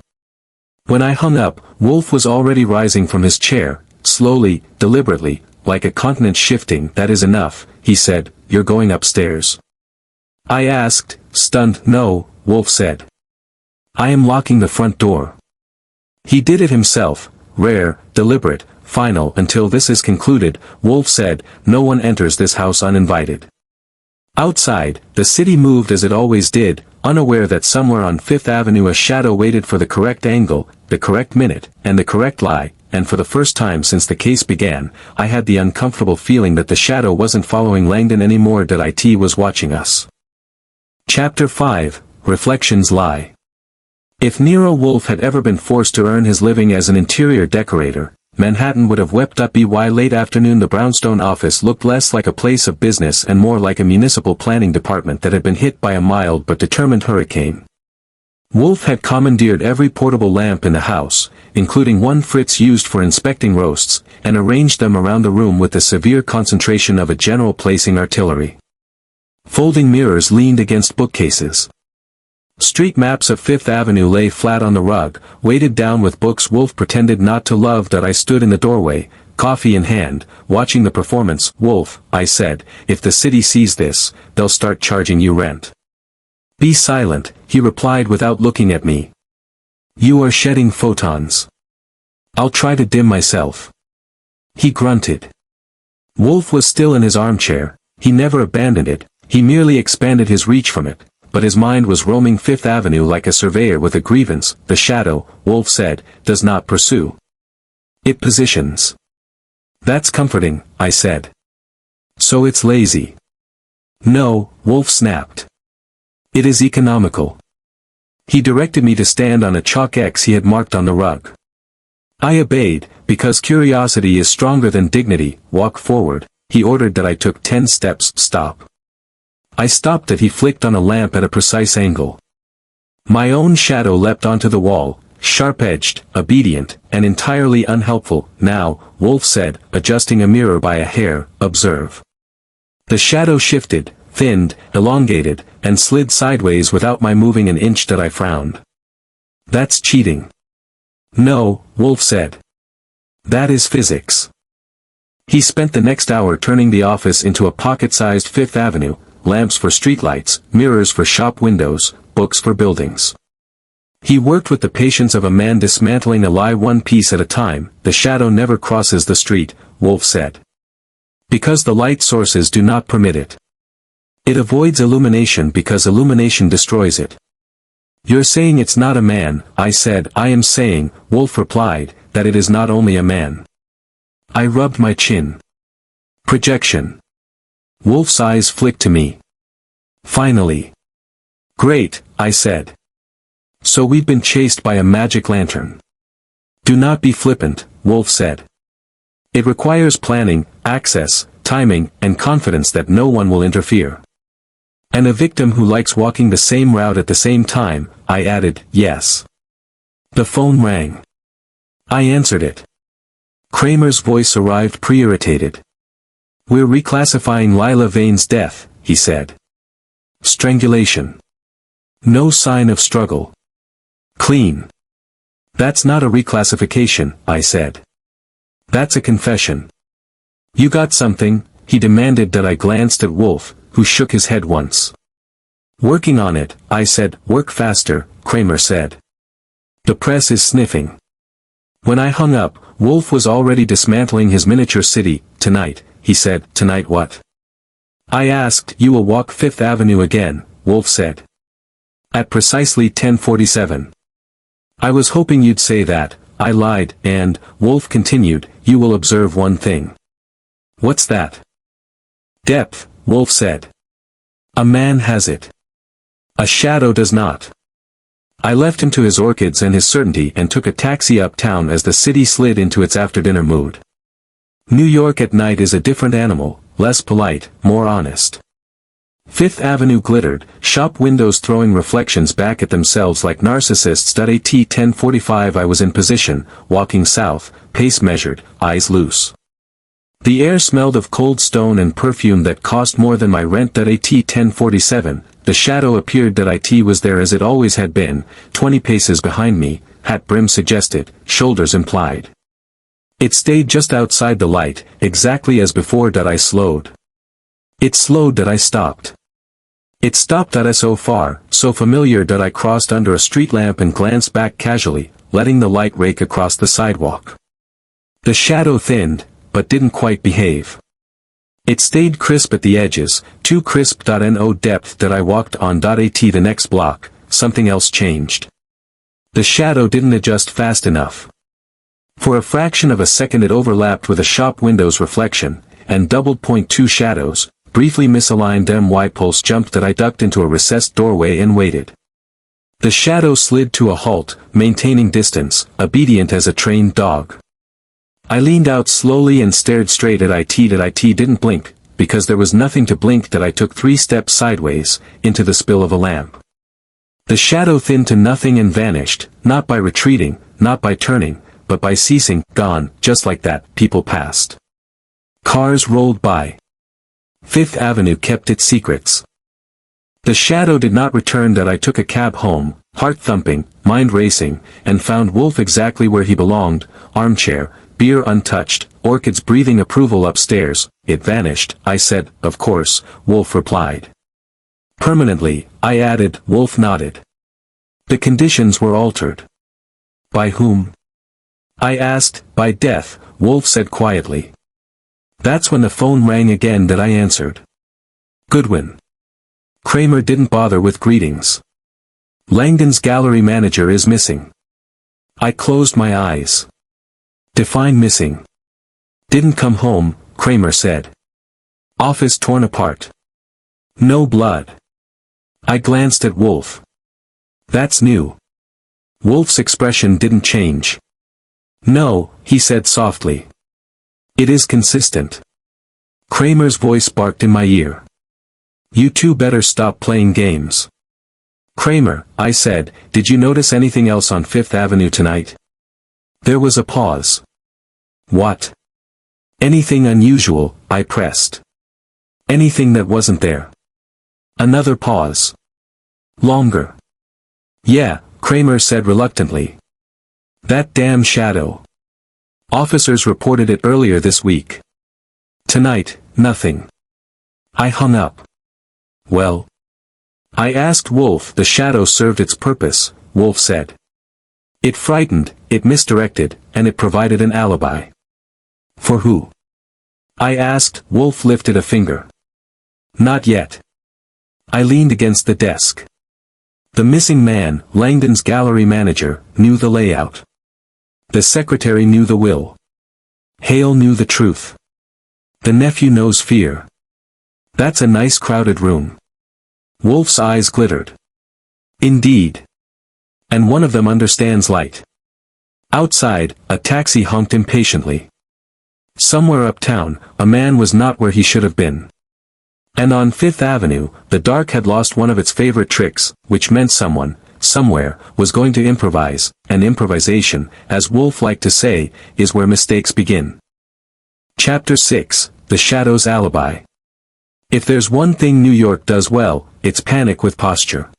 When I hung up, Wolfe was already rising from his chair, slowly, deliberately, like a continent shifting. That is enough, he said. You're going upstairs. I asked, stunned. No, Wolfe said. I am locking the front door. He did it himself, rare, deliberate, final. Until this is concluded, Wolfe said, no one enters this house uninvited. Outside, the city moved as it always did, unaware that somewhere on Fifth Avenue a shadow waited for the correct angle, the correct minute, and the correct lie, and for the first time since the case began, I had the uncomfortable feeling that the shadow wasn't following Langdon anymore, that it was watching us. Chapter 5, Reflections Lie. If Nero Wolfe had ever been forced to earn his living as an interior decorator, Manhattan would have wept up. By late afternoon the brownstone office looked less like a place of business and more like a municipal planning department that had been hit by a mild but determined hurricane. Wolfe had commandeered every portable lamp in the house, including one Fritz used for inspecting roasts, and arranged them around the room with the severe concentration of a general placing artillery. Folding mirrors leaned against bookcases. Street maps of Fifth Avenue lay flat on the rug, weighted down with books Wolfe pretended not to love. That I stood in the doorway, coffee in hand, watching the performance. Wolfe, I said, if the city sees this, they'll start charging you rent. Be silent, he replied without looking at me. You are shedding photons. I'll try to dim myself. He grunted. Wolfe was still in his armchair. He never abandoned it, he merely expanded his reach from it. But his mind was roaming Fifth Avenue like a surveyor with a grievance. The shadow, Wolfe said, does not pursue. It positions. That's comforting, I said. So it's lazy. No, Wolfe snapped. It is economical. He directed me to stand on a chalk X he had marked on the rug. I obeyed, because curiosity is stronger than dignity. Walk forward, he ordered. That I took 10 steps. Stop. I stopped. That he flicked on a lamp at a precise angle. My own shadow leapt onto the wall, sharp-edged, obedient, and entirely unhelpful. Now, Wolfe said, adjusting a mirror by a hair, observe. The shadow shifted, thinned, elongated, and slid sideways without my moving an inch. That I frowned. That's cheating. No, Wolfe said. That is physics. He spent the next hour turning the office into a pocket-sized Fifth Avenue, lamps for streetlights, mirrors for shop windows, books for buildings. He worked with the patience of a man dismantling a lie one piece at a time. The shadow never crosses the street, Wolfe said. Because the light sources do not permit it. It avoids illumination because illumination destroys it. You're saying it's not a man, I said. I am saying, Wolfe replied, that it is not only a man. I rubbed my chin. Projection. Wolf's eyes flicked to me. Finally. Great, I said. So we've been chased by a magic lantern. Do not be flippant, Wolf said. It requires planning, access, timing, and confidence that no one will interfere. And a victim who likes walking the same route at the same time, I added, yes. The phone rang. I answered it. Kramer's voice arrived pre-irritated. We're reclassifying Lila Vane's death, he said. Strangulation. No sign of struggle. Clean. That's not a reclassification, I said. That's a confession. You got something? He demanded that I glanced at Wolf, who shook his head once. Working on it, I said. Work faster, Kramer said. The press is sniffing. When I hung up, Wolf was already dismantling his miniature city. Tonight, he said. Tonight what? I asked. You will walk Fifth Avenue again, Wolf said. At precisely 10:47. I was hoping you'd say that, I lied, and, Wolf continued, you will observe one thing. What's that? Depth, Wolf said. A man has it. A shadow does not. I left him to his orchids and his certainty and took a taxi uptown as the city slid into its after-dinner mood. New York at night is a different animal, less polite, more honest. Fifth Avenue glittered, shop windows throwing reflections back at themselves like narcissists. At 10:45 I was in position, walking south, pace measured, eyes loose. The air smelled of cold stone and perfume that cost more than my rent. At 10:47, the shadow appeared. That it was there as it always had been, 20 paces behind me, hat brim suggested, shoulders implied. It stayed just outside the light, exactly as before. I slowed. It slowed. I stopped. It stopped. So far, so familiar. I crossed under a street lamp and glanced back casually, letting the light rake across the sidewalk. The shadow thinned, but didn't quite behave. It stayed crisp at the edges, too crisp. No depth. I walked on. The next block, something else changed. The shadow didn't adjust fast enough. For a fraction of a second it overlapped with a shop window's reflection, and doubled. Two shadows, briefly misaligned. My pulse jumped. I ducked into a recessed doorway and waited. The shadow slid to a halt, maintaining distance, obedient as a trained dog. I leaned out slowly and stared straight at it. It didn't blink, because there was nothing to blink. I took 3 steps sideways, into the spill of a lamp. The shadow thinned to nothing and vanished, not by retreating, not by turning, but by ceasing. Gone, just like that. People passed. Cars rolled by. Fifth Avenue kept its secrets. The shadow did not return. I took a cab home, heart thumping, mind racing, and found Wolf exactly where he belonged, armchair, beer untouched, orchids breathing approval upstairs. It vanished, I said. Of course, Wolf replied. Permanently, I added. Wolf nodded. The conditions were altered. By whom? I asked. By death, Wolf said quietly. That's when the phone rang again. I answered. Goodwin. Kramer didn't bother with greetings. Langdon's gallery manager is missing. I closed my eyes. Define missing. Didn't come home, Kramer said. Office torn apart. No blood. I glanced at Wolf. That's new. Wolf's expression didn't change. No, he said softly. It is consistent. Kramer's voice barked in my ear. You two better stop playing games. Kramer, I said, did you notice anything else on Fifth Avenue tonight? There was a pause. What? Anything unusual, I pressed. Anything that wasn't there. Another pause. Longer. Yeah, Kramer said reluctantly. That damn shadow. Officers reported it earlier this week. Tonight, nothing. I hung up. Well? I asked Wolf. The shadow served its purpose, Wolf said. It frightened, it misdirected, and it provided an alibi. For who? I asked. Wolf lifted a finger. Not yet. I leaned against the desk. The missing man, Langdon's gallery manager, knew the layout. The secretary knew the will. Hale knew the truth. The nephew knows fear. That's a nice crowded room. Wolfe's eyes glittered. Indeed. And one of them understands light. Outside, a taxi honked impatiently. Somewhere uptown, a man was not where he should have been. And on Fifth Avenue, the dark had lost one of its favorite tricks, which meant someone, somewhere, was going to improvise, and improvisation, as Wolfe liked to say, is where mistakes begin. Chapter 6, The Shadow's Alibi. If there's one thing New York does well, it's panic with posture.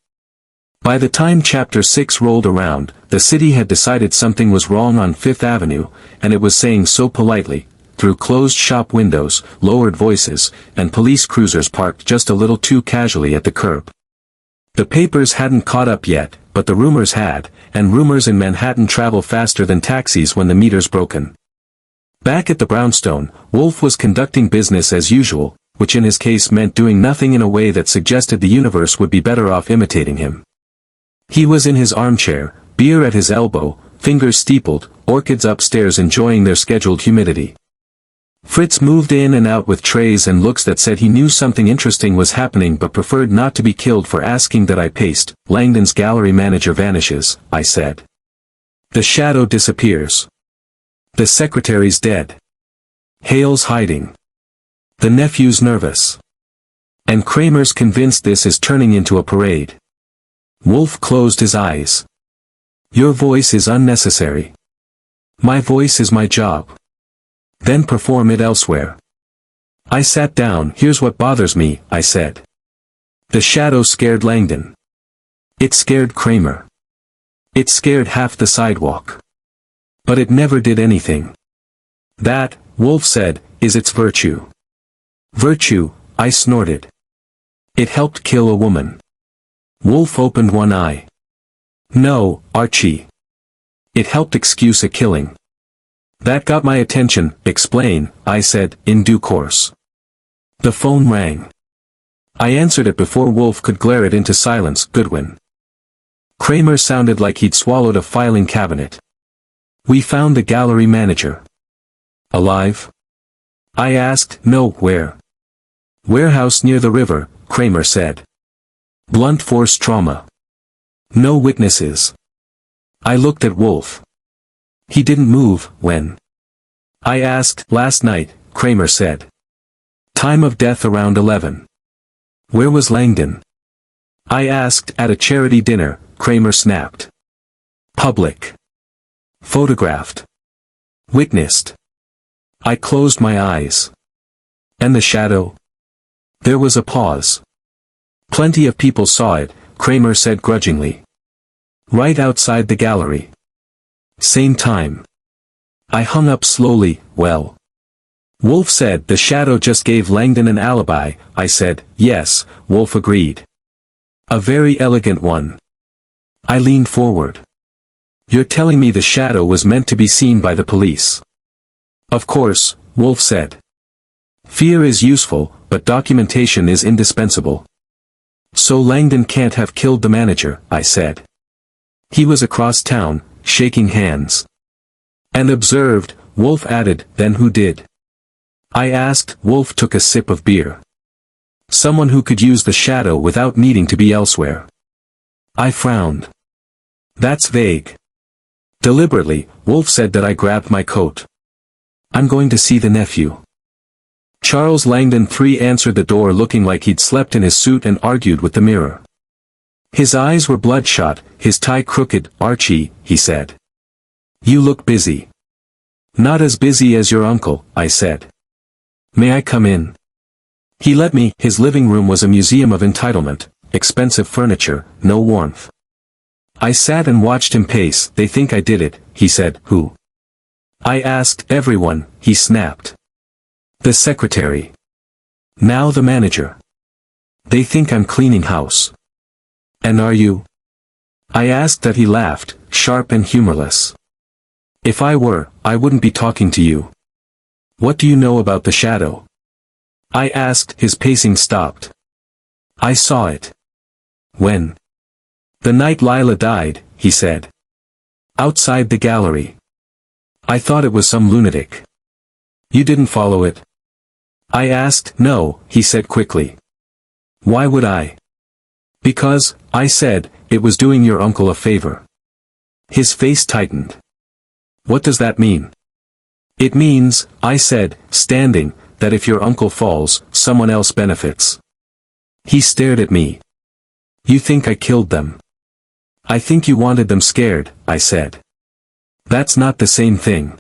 By the time Chapter 6 rolled around, the city had decided something was wrong on Fifth Avenue, and it was saying so politely, through closed shop windows, lowered voices, and police cruisers parked just a little too casually at the curb. The papers hadn't caught up yet, but the rumors had, and rumors in Manhattan travel faster than taxis when the meter's broken. Back at the brownstone, Wolfe was conducting business as usual, which in his case meant doing nothing in a way that suggested the universe would be better off imitating him. He was in his armchair, beer at his elbow, fingers steepled, orchids upstairs enjoying their scheduled humidity. Fritz moved in and out with trays and looks that said he knew something interesting was happening but preferred not to be killed for asking that I paced. Langdon's gallery manager vanishes, I said. The shadow disappears. The secretary's dead. Hale's hiding. The nephew's nervous. And Kramer's convinced this is turning into a parade. Wolfe closed his eyes. Your voice is unnecessary. My voice is my job. Then perform it elsewhere. I sat down. Here's what bothers me, I said. The shadow scared Langdon. It scared Kramer. It scared half the sidewalk. But it never did anything. That, Wolfe said, is its virtue. Virtue, I snorted. It helped kill a woman. Wolfe opened one eye. No, Archie. It helped excuse a killing. That got my attention. Explain, I said, in due course. The phone rang. I answered it before Wolfe could glare it into silence. Goodwin. Kramer sounded like he'd swallowed a filing cabinet. We found the gallery manager. Alive? I asked. No, where? Warehouse near the river, Kramer said. Blunt force trauma. No witnesses. I looked at Wolfe. He didn't move. When? I asked. Last night, Kramer said. Time of death around 11. Where was Langdon? I asked. At a charity dinner, Kramer snapped. Public. Photographed. Witnessed. I closed my eyes. And the shadow? There was a pause. Plenty of people saw it, Kramer said grudgingly. Right outside the gallery. Same time. I hung up slowly. Well. Wolfe said the shadow just gave Langdon an alibi. I said, yes, Wolfe agreed. A very elegant one. I leaned forward. You're telling me the shadow was meant to be seen by the police? Of course, Wolfe said. Fear is useful, but documentation is indispensable. So Langdon can't have killed the manager, I said. He was across town, shaking hands. And observed, Wolfe added, then who did? I asked. Wolfe took a sip of beer. Someone who could use the shadow without needing to be elsewhere. I frowned. That's vague. Deliberately, Wolfe said that I grabbed my coat. I'm going to see the nephew. Charles Langdon III answered the door looking like he'd slept in his suit and argued with the mirror. His eyes were bloodshot, his tie crooked. Archie, he said. You look busy. Not as busy as your uncle, I said. May I come in? He let me. His living room was a museum of entitlement, expensive furniture, no warmth. I sat and watched him pace. They think I did it, he said. Who? I asked. Everyone, he snapped. The secretary. Now the manager. They think I'm cleaning house. And are you? I asked that. He laughed, sharp and humorless. If I were, I wouldn't be talking to you. What do you know about the shadow? I asked. His pacing stopped. I saw it. When? The night Lila died, he said. Outside the gallery. I thought it was some lunatic. You didn't follow it? I asked. No, he said quickly. Why would I? Because, I said, it was doing your uncle a favor. His face tightened. What does that mean? It means, I said, standing, that if your uncle falls, someone else benefits. He stared at me. You think I killed them? I think you wanted them scared, I said. That's not the same thing.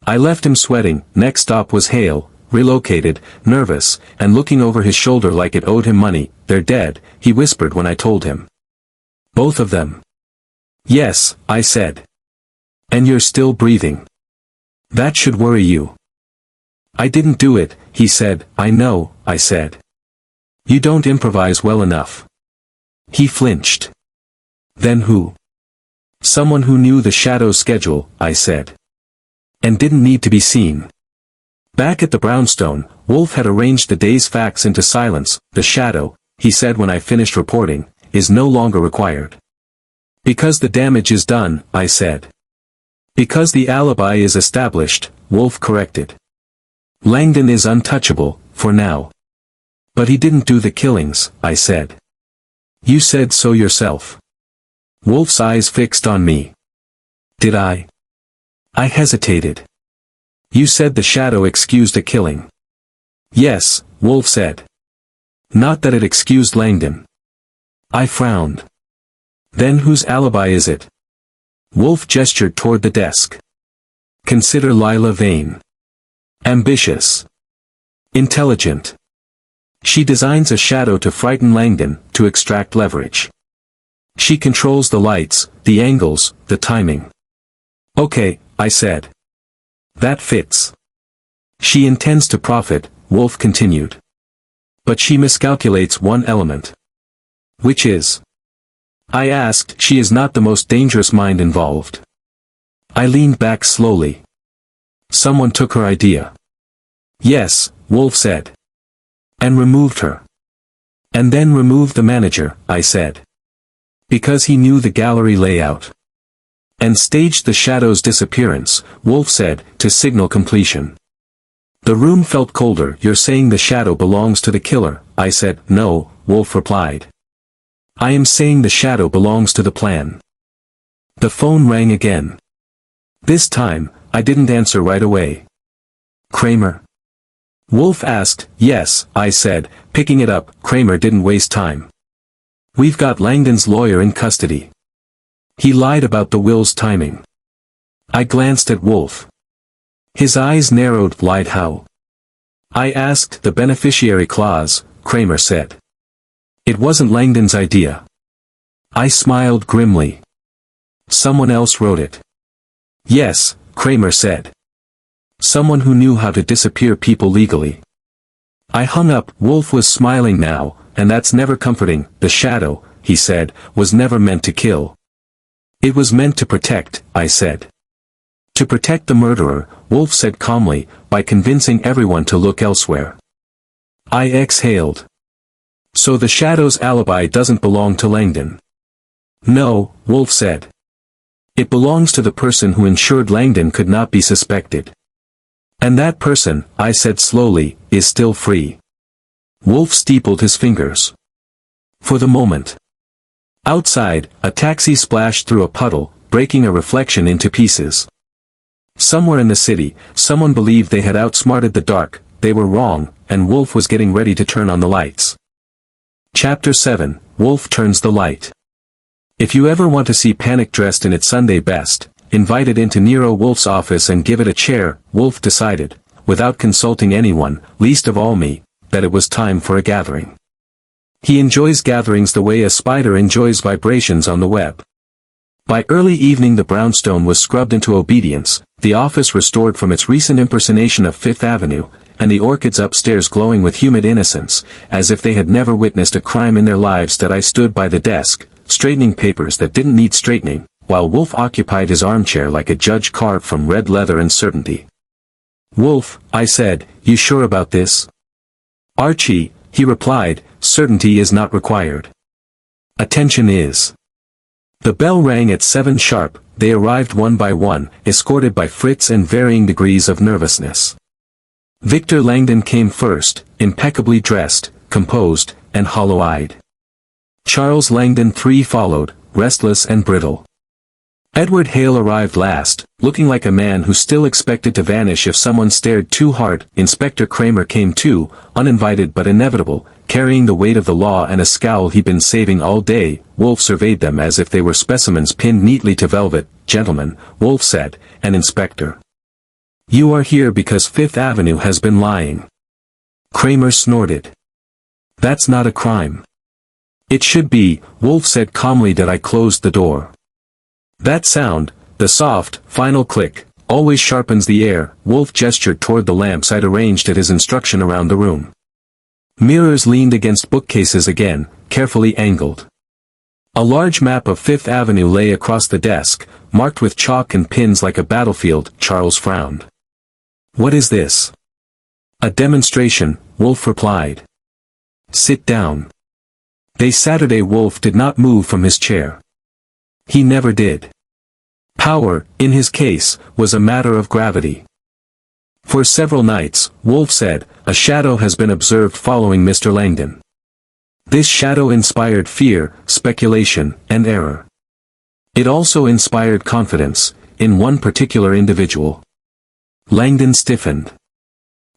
I left him sweating. Next stop was Hale, relocated, nervous, and looking over his shoulder like it owed him money. They're dead, he whispered when I told him. Both of them. Yes, I said. And you're still breathing. That should worry you. I didn't do it, he said. I know, I said. You don't improvise well enough. He flinched. Then who? Someone who knew the Shadow's schedule, I said. And didn't need to be seen. Back at the brownstone, Wolfe had arranged the day's facts into silence. The Shadow, he said when I finished reporting, is no longer required. Because the damage is done, I said. Because the alibi is established, Wolfe corrected. Langdon is untouchable, for now. But he didn't do the killings, I said. You said so yourself. Wolfe's eyes fixed on me. Did I? I hesitated. You said the Shadow excused a killing. Yes, Wolfe said. Not that it excused Langdon. I frowned. Then whose alibi is it? Wolfe gestured toward the desk. Consider Lila vain. Ambitious. Intelligent. She designs a shadow to frighten Langdon, to extract leverage. She controls the lights, the angles, the timing. Okay, I said. That fits. She intends to profit, Wolfe continued. But she miscalculates one element. Which is? I asked. She is not the most dangerous mind involved. I leaned back slowly. Someone took her idea. Yes, Wolfe said. And removed her. And then removed the manager, I said. Because he knew the gallery layout. And staged the Shadow's disappearance, Wolfe said, to signal completion. The room felt colder. You're saying the Shadow belongs to the killer, I said. No, Wolfe replied. I am saying the Shadow belongs to the plan. The phone rang again. This time, I didn't answer right away. Kramer? Wolfe asked. Yes, I said, picking it up. Kramer didn't waste time. We've got Langdon's lawyer in custody. He lied about the will's timing. I glanced at Wolfe. His eyes narrowed. Lied how? I asked. The beneficiary clause, Kramer said. It wasn't Langdon's idea. I smiled grimly. Someone else wrote it. Yes, Kramer said. Someone who knew how to disappear people legally. I hung up. Wolfe was smiling now, and that's never comforting. The Shadow, he said, was never meant to kill. It was meant to protect, I said. To protect the murderer, Wolfe said calmly, by convincing everyone to look elsewhere. I exhaled. So the Shadow's alibi doesn't belong to Langdon. No, Wolfe said. It belongs to the person who ensured Langdon could not be suspected. And that person, I said slowly, is still free. Wolfe steepled his fingers. For the moment. Outside, a taxi splashed through a puddle, breaking a reflection into pieces. Somewhere in the city, someone believed they had outsmarted the dark. They were wrong, and Wolfe was getting ready to turn on the lights. Chapter 7, Wolfe turns the light. If you ever want to see panic dressed in its Sunday best, invite it into Nero Wolfe's office and give it a chair. Wolfe decided, without consulting anyone, least of all me, that it was time for a gathering. He enjoys gatherings the way a spider enjoys vibrations on the web. By early evening the brownstone was scrubbed into obedience, the office restored from its recent impersonation of Fifth Avenue, and the orchids upstairs glowing with humid innocence, as if they had never witnessed a crime in their lives. That I stood by the desk, straightening papers that didn't need straightening, while Wolfe occupied his armchair like a judge carved from red leather and certainty. Wolfe, I said, you sure about this? Archie, he replied, certainty is not required. Attention is. The bell rang at 7 sharp. They arrived one by one, escorted by Fritz and varying degrees of nervousness. Victor Langdon came first, impeccably dressed, composed, and hollow-eyed. Charles Langdon III followed, restless and brittle. Edward Hale arrived last, looking like a man who still expected to vanish if someone stared too hard. Inspector Kramer came too, uninvited but inevitable, carrying the weight of the law and a scowl he'd been saving all day. Wolfe surveyed them as if they were specimens pinned neatly to velvet. "Gentlemen," Wolfe said, "an inspector. You are here because Fifth Avenue has been lying." Kramer snorted. "That's not a crime." "It should be," Wolfe said calmly. "That I closed the door." That sound, the soft, final click, always sharpens the air. Wolfe gestured toward the lamps I'd arranged at his instruction around the room. Mirrors leaned against bookcases again, carefully angled. A large map of Fifth Avenue lay across the desk, marked with chalk and pins like a battlefield. Charles frowned. "What is this?" "A demonstration," Wolfe replied. "Sit down." They Saturday. Wolfe did not move from his chair. He never did. Power, in his case, was a matter of gravity. For several nights, Wolfe said, a shadow has been observed following Mr. Langdon. This shadow inspired fear, speculation, and error. It also inspired confidence, in one particular individual. Langdon stiffened.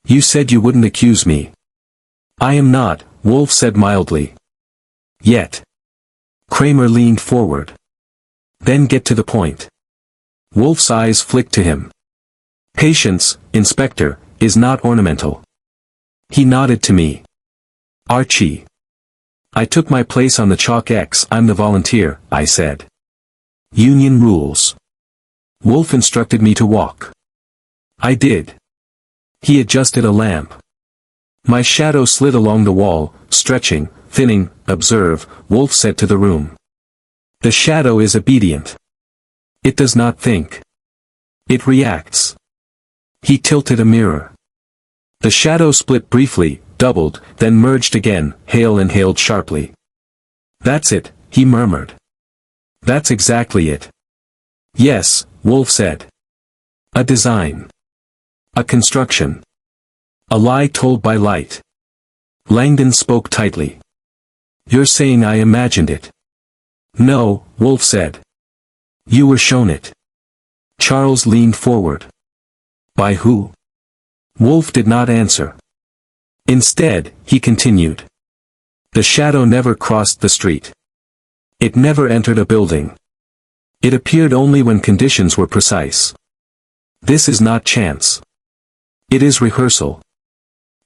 "You said you wouldn't accuse me." "I am not," Wolfe said mildly. "Yet." Kramer leaned forward. "Then get to the point." Wolfe's eyes flicked to him. "Patience, Inspector, is not ornamental." He nodded to me. "Archie. I took my place on the chalk X. I'm the volunteer," I said. "Union rules." Wolfe instructed me to walk. I did. He adjusted a lamp. My shadow slid along the wall, stretching, thinning. "Observe," Wolfe said to the room. "The shadow is obedient. It does not think. It reacts." He tilted a mirror. The shadow split briefly, doubled, then merged again. Hale inhaled sharply. "That's it," he murmured. "That's exactly it." "Yes," Wolfe said. "A design. A construction. A lie told by light." Langdon spoke tightly. "You're saying I imagined it?" "No," Wolfe said. "You were shown it." Charles leaned forward. "By who?" Wolfe did not answer. Instead, he continued. "The shadow never crossed the street. It never entered a building. It appeared only when conditions were precise. This is not chance. It is rehearsal."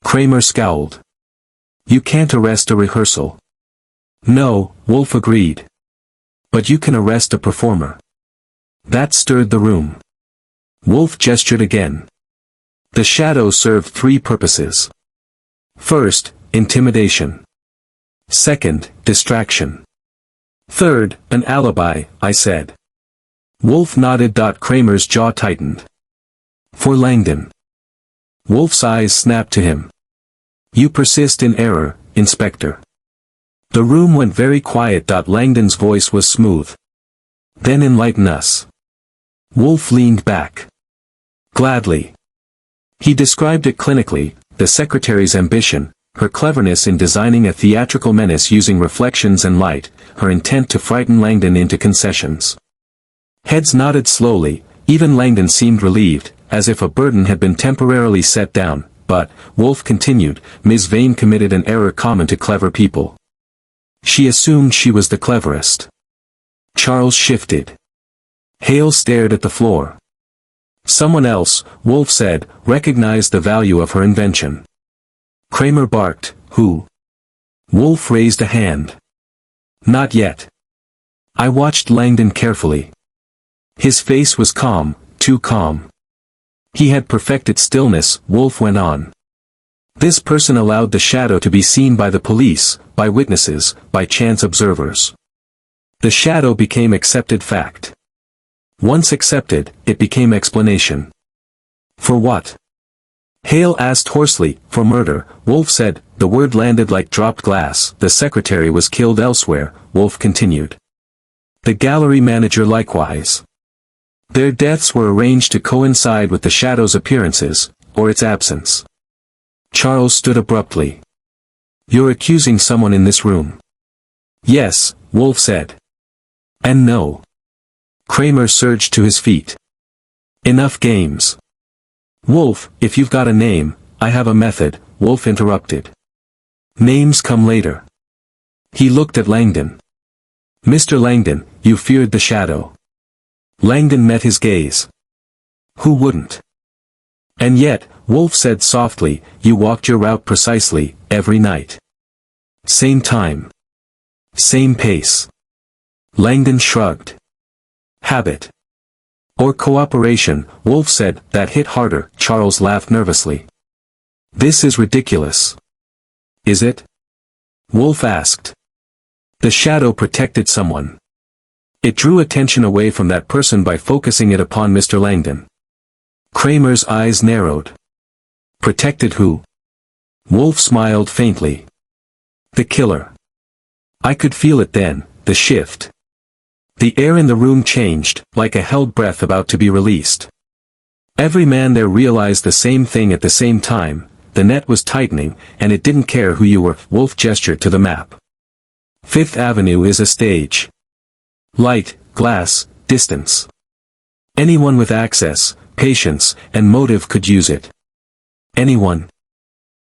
Kramer scowled. "You can't arrest a rehearsal." "No," Wolfe agreed. "But you can arrest a performer." That stirred the room. Wolfe gestured again. The shadow served three purposes. First, intimidation. Second, distraction. Third, an alibi, I said. Wolfe nodded. Kramer's jaw tightened. "For Langdon." Wolfe's eyes snapped to him. "You persist in error, Inspector." The room went very quiet. Langdon's voice was smooth. "Then enlighten us." Wolfe leaned back. "Gladly." He described it clinically, the secretary's ambition, her cleverness in designing a theatrical menace using reflections and light, her intent to frighten Langdon into concessions. Heads nodded slowly, even Langdon seemed relieved, as if a burden had been temporarily set down. "But," Wolfe continued, "Ms. Vane committed an error common to clever people. She assumed she was the cleverest." Charles shifted. Hale stared at the floor. "Someone else," Wolfe said, "recognized the value of her invention." Kramer barked, "Who?" Wolfe raised a hand. "Not yet." I watched Langdon carefully. His face was calm, too calm. He had perfected stillness. Wolfe went on. "This person allowed the shadow to be seen by the police, by witnesses, by chance observers. The shadow became accepted fact. Once accepted, it became explanation." "For what?" Hale asked hoarsely. "For murder," Wolfe said. The word landed like dropped glass. "The secretary was killed elsewhere," Wolfe continued. "The gallery manager likewise. Their deaths were arranged to coincide with the shadow's appearances, or its absence. Charles stood abruptly. You're accusing someone in this room. Yes, Wolfe said. And no. Kramer surged to his feet. Enough games. Wolfe, if you've got a name, I have a method, Wolfe interrupted. Names come later. He looked at Langdon. Mr. Langdon, you feared the shadow. Langdon met his gaze. Who wouldn't? And yet, Wolfe said softly, you walked your route precisely, every night. Same time. Same pace. Langdon shrugged. Habit. Or cooperation, Wolfe said, that hit harder. Charles laughed nervously. This is ridiculous. Is it? Wolfe asked. The shadow protected someone. It drew attention away from that person by focusing it upon Mr. Langdon. Kramer's eyes narrowed. Protected who? Wolfe smiled faintly. The killer. I could feel it then, the shift. The air in the room changed, like a held breath about to be released. Every man there realized the same thing at the same time, the net was tightening, and it didn't care who you were. Wolfe gestured to the map. Fifth Avenue is a stage. Light, glass, distance. Anyone with access, patience, and motive could use it. Anyone?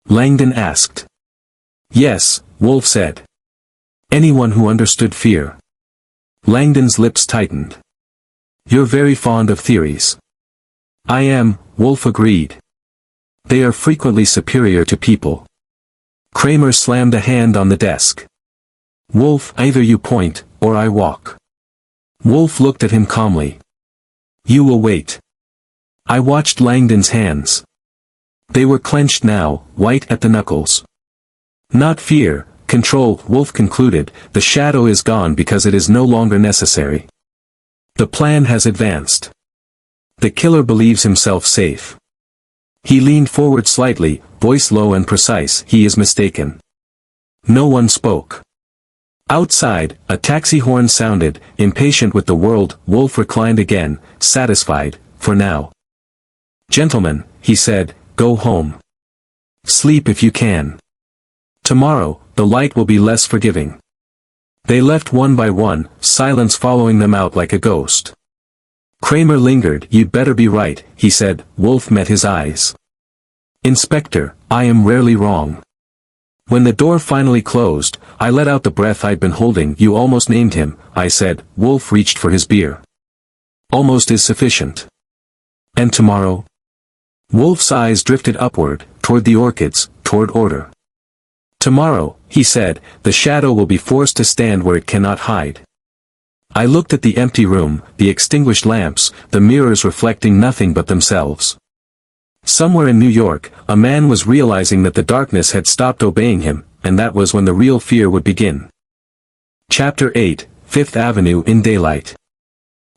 Langdon asked. Yes, Wolfe said. Anyone who understood fear. Langdon's lips tightened. You're very fond of theories. I am, Wolfe agreed. They are frequently superior to people. Kramer slammed a hand on the desk. Wolfe, either you point, or I walk. Wolfe looked at him calmly. You will wait. I watched Langdon's hands. They were clenched now, white at the knuckles. Not fear, control, Wolfe concluded, the shadow is gone because it is no longer necessary. The plan has advanced. The killer believes himself safe. He leaned forward slightly, voice low and precise, he is mistaken. No one spoke. Outside, a taxi horn sounded, impatient with the world. Wolfe reclined again, satisfied, for now. Gentlemen, he said, go home. Sleep if you can. Tomorrow, the light will be less forgiving. They left one by one, silence following them out like a ghost. Kramer lingered. You'd better be right, he said. Wolfe met his eyes. Inspector, I am rarely wrong. When the door finally closed, I let out the breath I'd been holding. You almost named him, I said. Wolfe reached for his beer. Almost is sufficient. And tomorrow? Wolfe's eyes drifted upward, toward the orchids, toward order. Tomorrow, he said, the shadow will be forced to stand where it cannot hide. I looked at the empty room, the extinguished lamps, the mirrors reflecting nothing but themselves. Somewhere in New York, a man was realizing that the darkness had stopped obeying him, and that was when the real fear would begin. Chapter 8, Fifth Avenue in Daylight.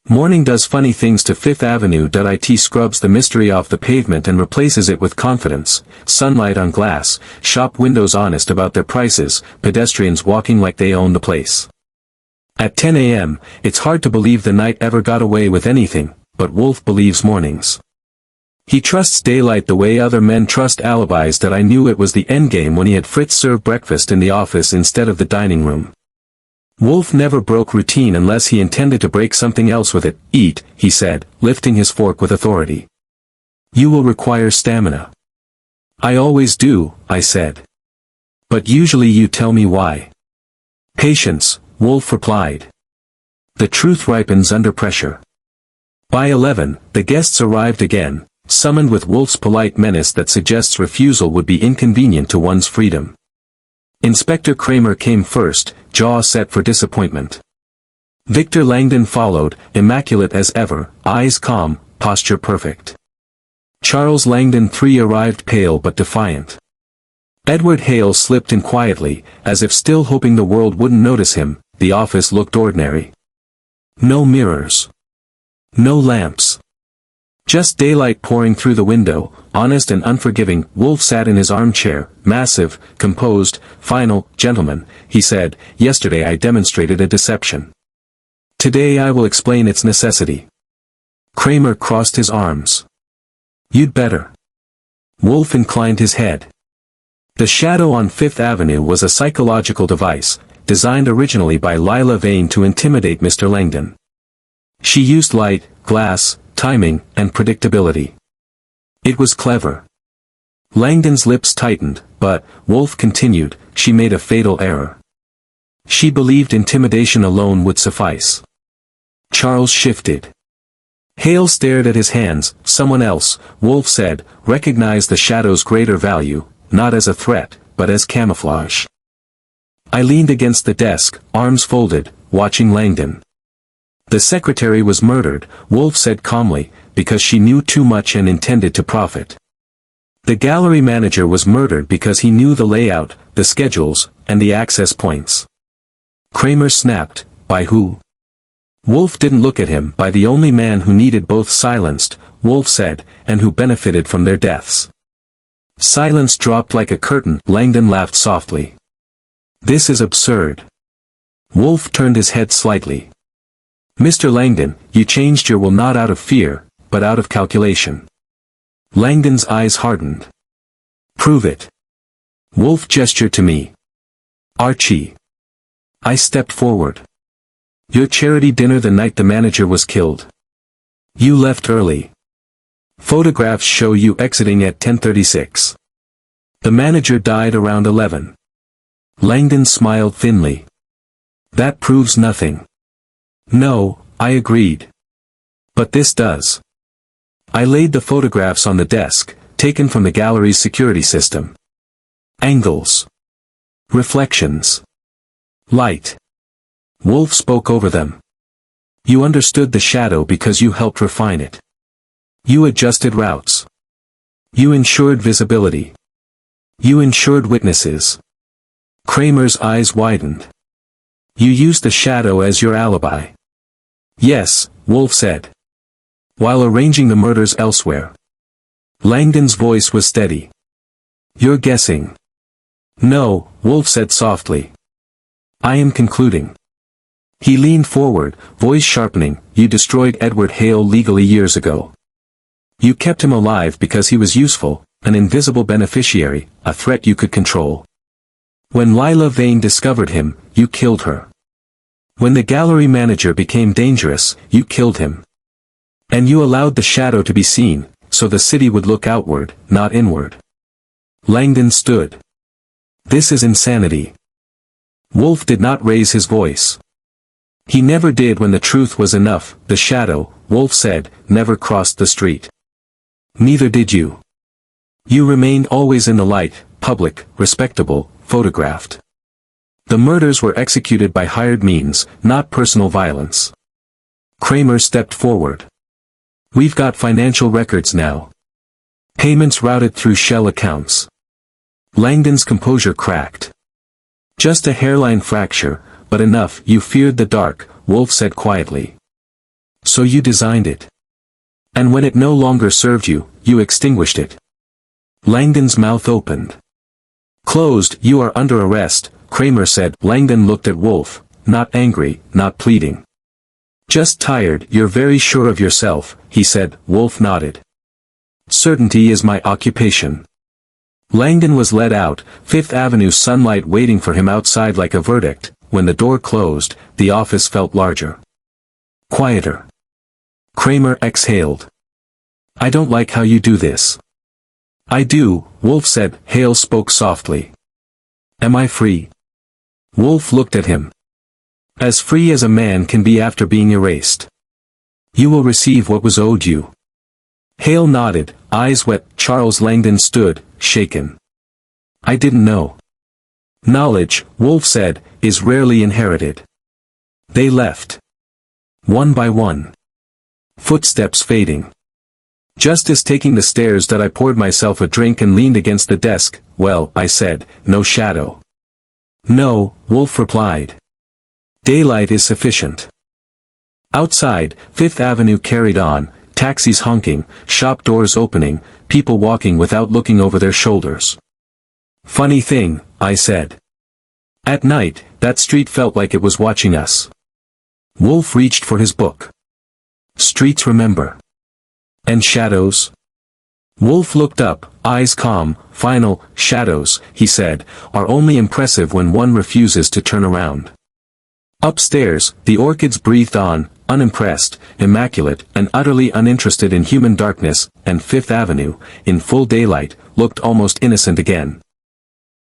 Morning does funny things to Fifth Avenue. It scrubs the mystery off the pavement and replaces it with confidence, sunlight on glass, shop windows honest about their prices, pedestrians walking like they own the place. At 10 a.m., it's hard to believe the night ever got away with anything, but Wolfe believes mornings. He trusts daylight the way other men trust alibis. I knew it was the endgame when he had Fritz serve breakfast in the office instead of the dining room. Wolfe never broke routine unless he intended to break something else with it. Eat, he said, lifting his fork with authority. You will require stamina. I always do, I said. But usually you tell me why. Patience, Wolfe replied. The truth ripens under pressure. By 11, the guests arrived again, summoned with Wolfe's polite menace that suggests refusal would be inconvenient to one's freedom. Inspector Kramer came first, jaw set for disappointment. Victor Langdon followed, immaculate as ever, eyes calm, posture perfect. Charles Langdon III arrived pale but defiant. Edward Hale slipped in quietly, as if still hoping the world wouldn't notice him. The office looked ordinary. No mirrors. No lamps. Just daylight pouring through the window, honest and unforgiving. Wolfe sat in his armchair, massive, composed, final. Gentlemen, he said, yesterday I demonstrated a deception. Today I will explain its necessity. Kramer crossed his arms. You'd better. Wolfe inclined his head. The shadow on Fifth Avenue was a psychological device, designed originally by Lila Vane to intimidate Mr. Langdon. She used light, glass, timing, and predictability. It was clever. Langdon's lips tightened, but, Wolfe continued, she made a fatal error. She believed intimidation alone would suffice. Charles shifted. Hale stared at his hands. Someone else, Wolfe said, recognized the shadow's greater value, not as a threat, but as camouflage. I leaned against the desk, arms folded, watching Langdon. The secretary was murdered, Wolfe said calmly, because she knew too much and intended to profit. The gallery manager was murdered because he knew the layout, the schedules, and the access points. Kramer snapped, by who? Wolfe didn't look at him. By the only man who needed both silenced, Wolfe said, and who benefited from their deaths. Silence dropped like a curtain. Langdon laughed softly. This is absurd. Wolfe turned his head slightly. Mr. Langdon, you changed your will not out of fear, but out of calculation. Langdon's eyes hardened. Prove it. Wolfe gestured to me. Archie. I stepped forward. Your charity dinner the night the manager was killed. You left early. Photographs show you exiting at 10:36. The manager died around 11. Langdon smiled thinly. That proves nothing. No, I agreed. But this does. I laid the photographs on the desk, taken from the gallery's security system. Angles. Reflections. Light. Wolfe spoke over them. You understood the shadow because you helped refine it. You adjusted routes. You ensured visibility. You ensured witnesses. Kramer's eyes widened. You used the shadow as your alibi. Yes, Wolfe said. While arranging the murders elsewhere. Langdon's voice was steady. You're guessing. No, Wolfe said softly. I am concluding. He leaned forward, voice sharpening. You destroyed Edward Hale legally years ago. You kept him alive because he was useful, an invisible beneficiary, a threat you could control. When Lila Vane discovered him, you killed her. When the gallery manager became dangerous, you killed him. And you allowed the shadow to be seen, so the city would look outward, not inward. Langdon stood. This is insanity. Wolfe did not raise his voice. He never did when the truth was enough. The shadow, Wolfe said, never crossed the street. Neither did you. You remained always in the light, public, respectable, photographed. The murders were executed by hired means, not personal violence. Kramer stepped forward. We've got financial records now. Payments routed through shell accounts. Langdon's composure cracked. Just a hairline fracture, but enough. You feared the dark, Wolfe said quietly. So you designed it. And when it no longer served you, you extinguished it. Langdon's mouth opened. Closed. You are under arrest, Kramer said. Langdon looked at Wolfe, not angry, not pleading. Just tired. You're very sure of yourself, he said. Wolfe nodded. Certainty is my occupation. Langdon was led out, Fifth Avenue sunlight waiting for him outside like a verdict. When the door closed, the office felt larger. Quieter. Kramer exhaled. I don't like how you do this. I do, Wolfe said. Hale spoke softly. Am I free? Wolfe looked at him. As free as a man can be after being erased. You will receive what was owed you. Hale nodded, eyes wet. Charles Langdon stood, shaken. I didn't know. Knowledge, Wolfe said, is rarely inherited. They left. One by one. Footsteps fading. Just as taking the stairs that I poured myself a drink and leaned against the desk. Well, I said, no shadow. No, Wolfe replied. Daylight is sufficient. Outside, Fifth Avenue carried on, taxis honking, shop doors opening, people walking without looking over their shoulders. Funny thing, I said. At night, that street felt like it was watching us. Wolfe reached for his book. Streets remember. And shadows? Wolfe looked up, eyes calm, final, shadows, he said, are only impressive when one refuses to turn around. Upstairs, the orchids breathed on, unimpressed, immaculate, and utterly uninterested in human darkness, and Fifth Avenue, in full daylight, looked almost innocent again.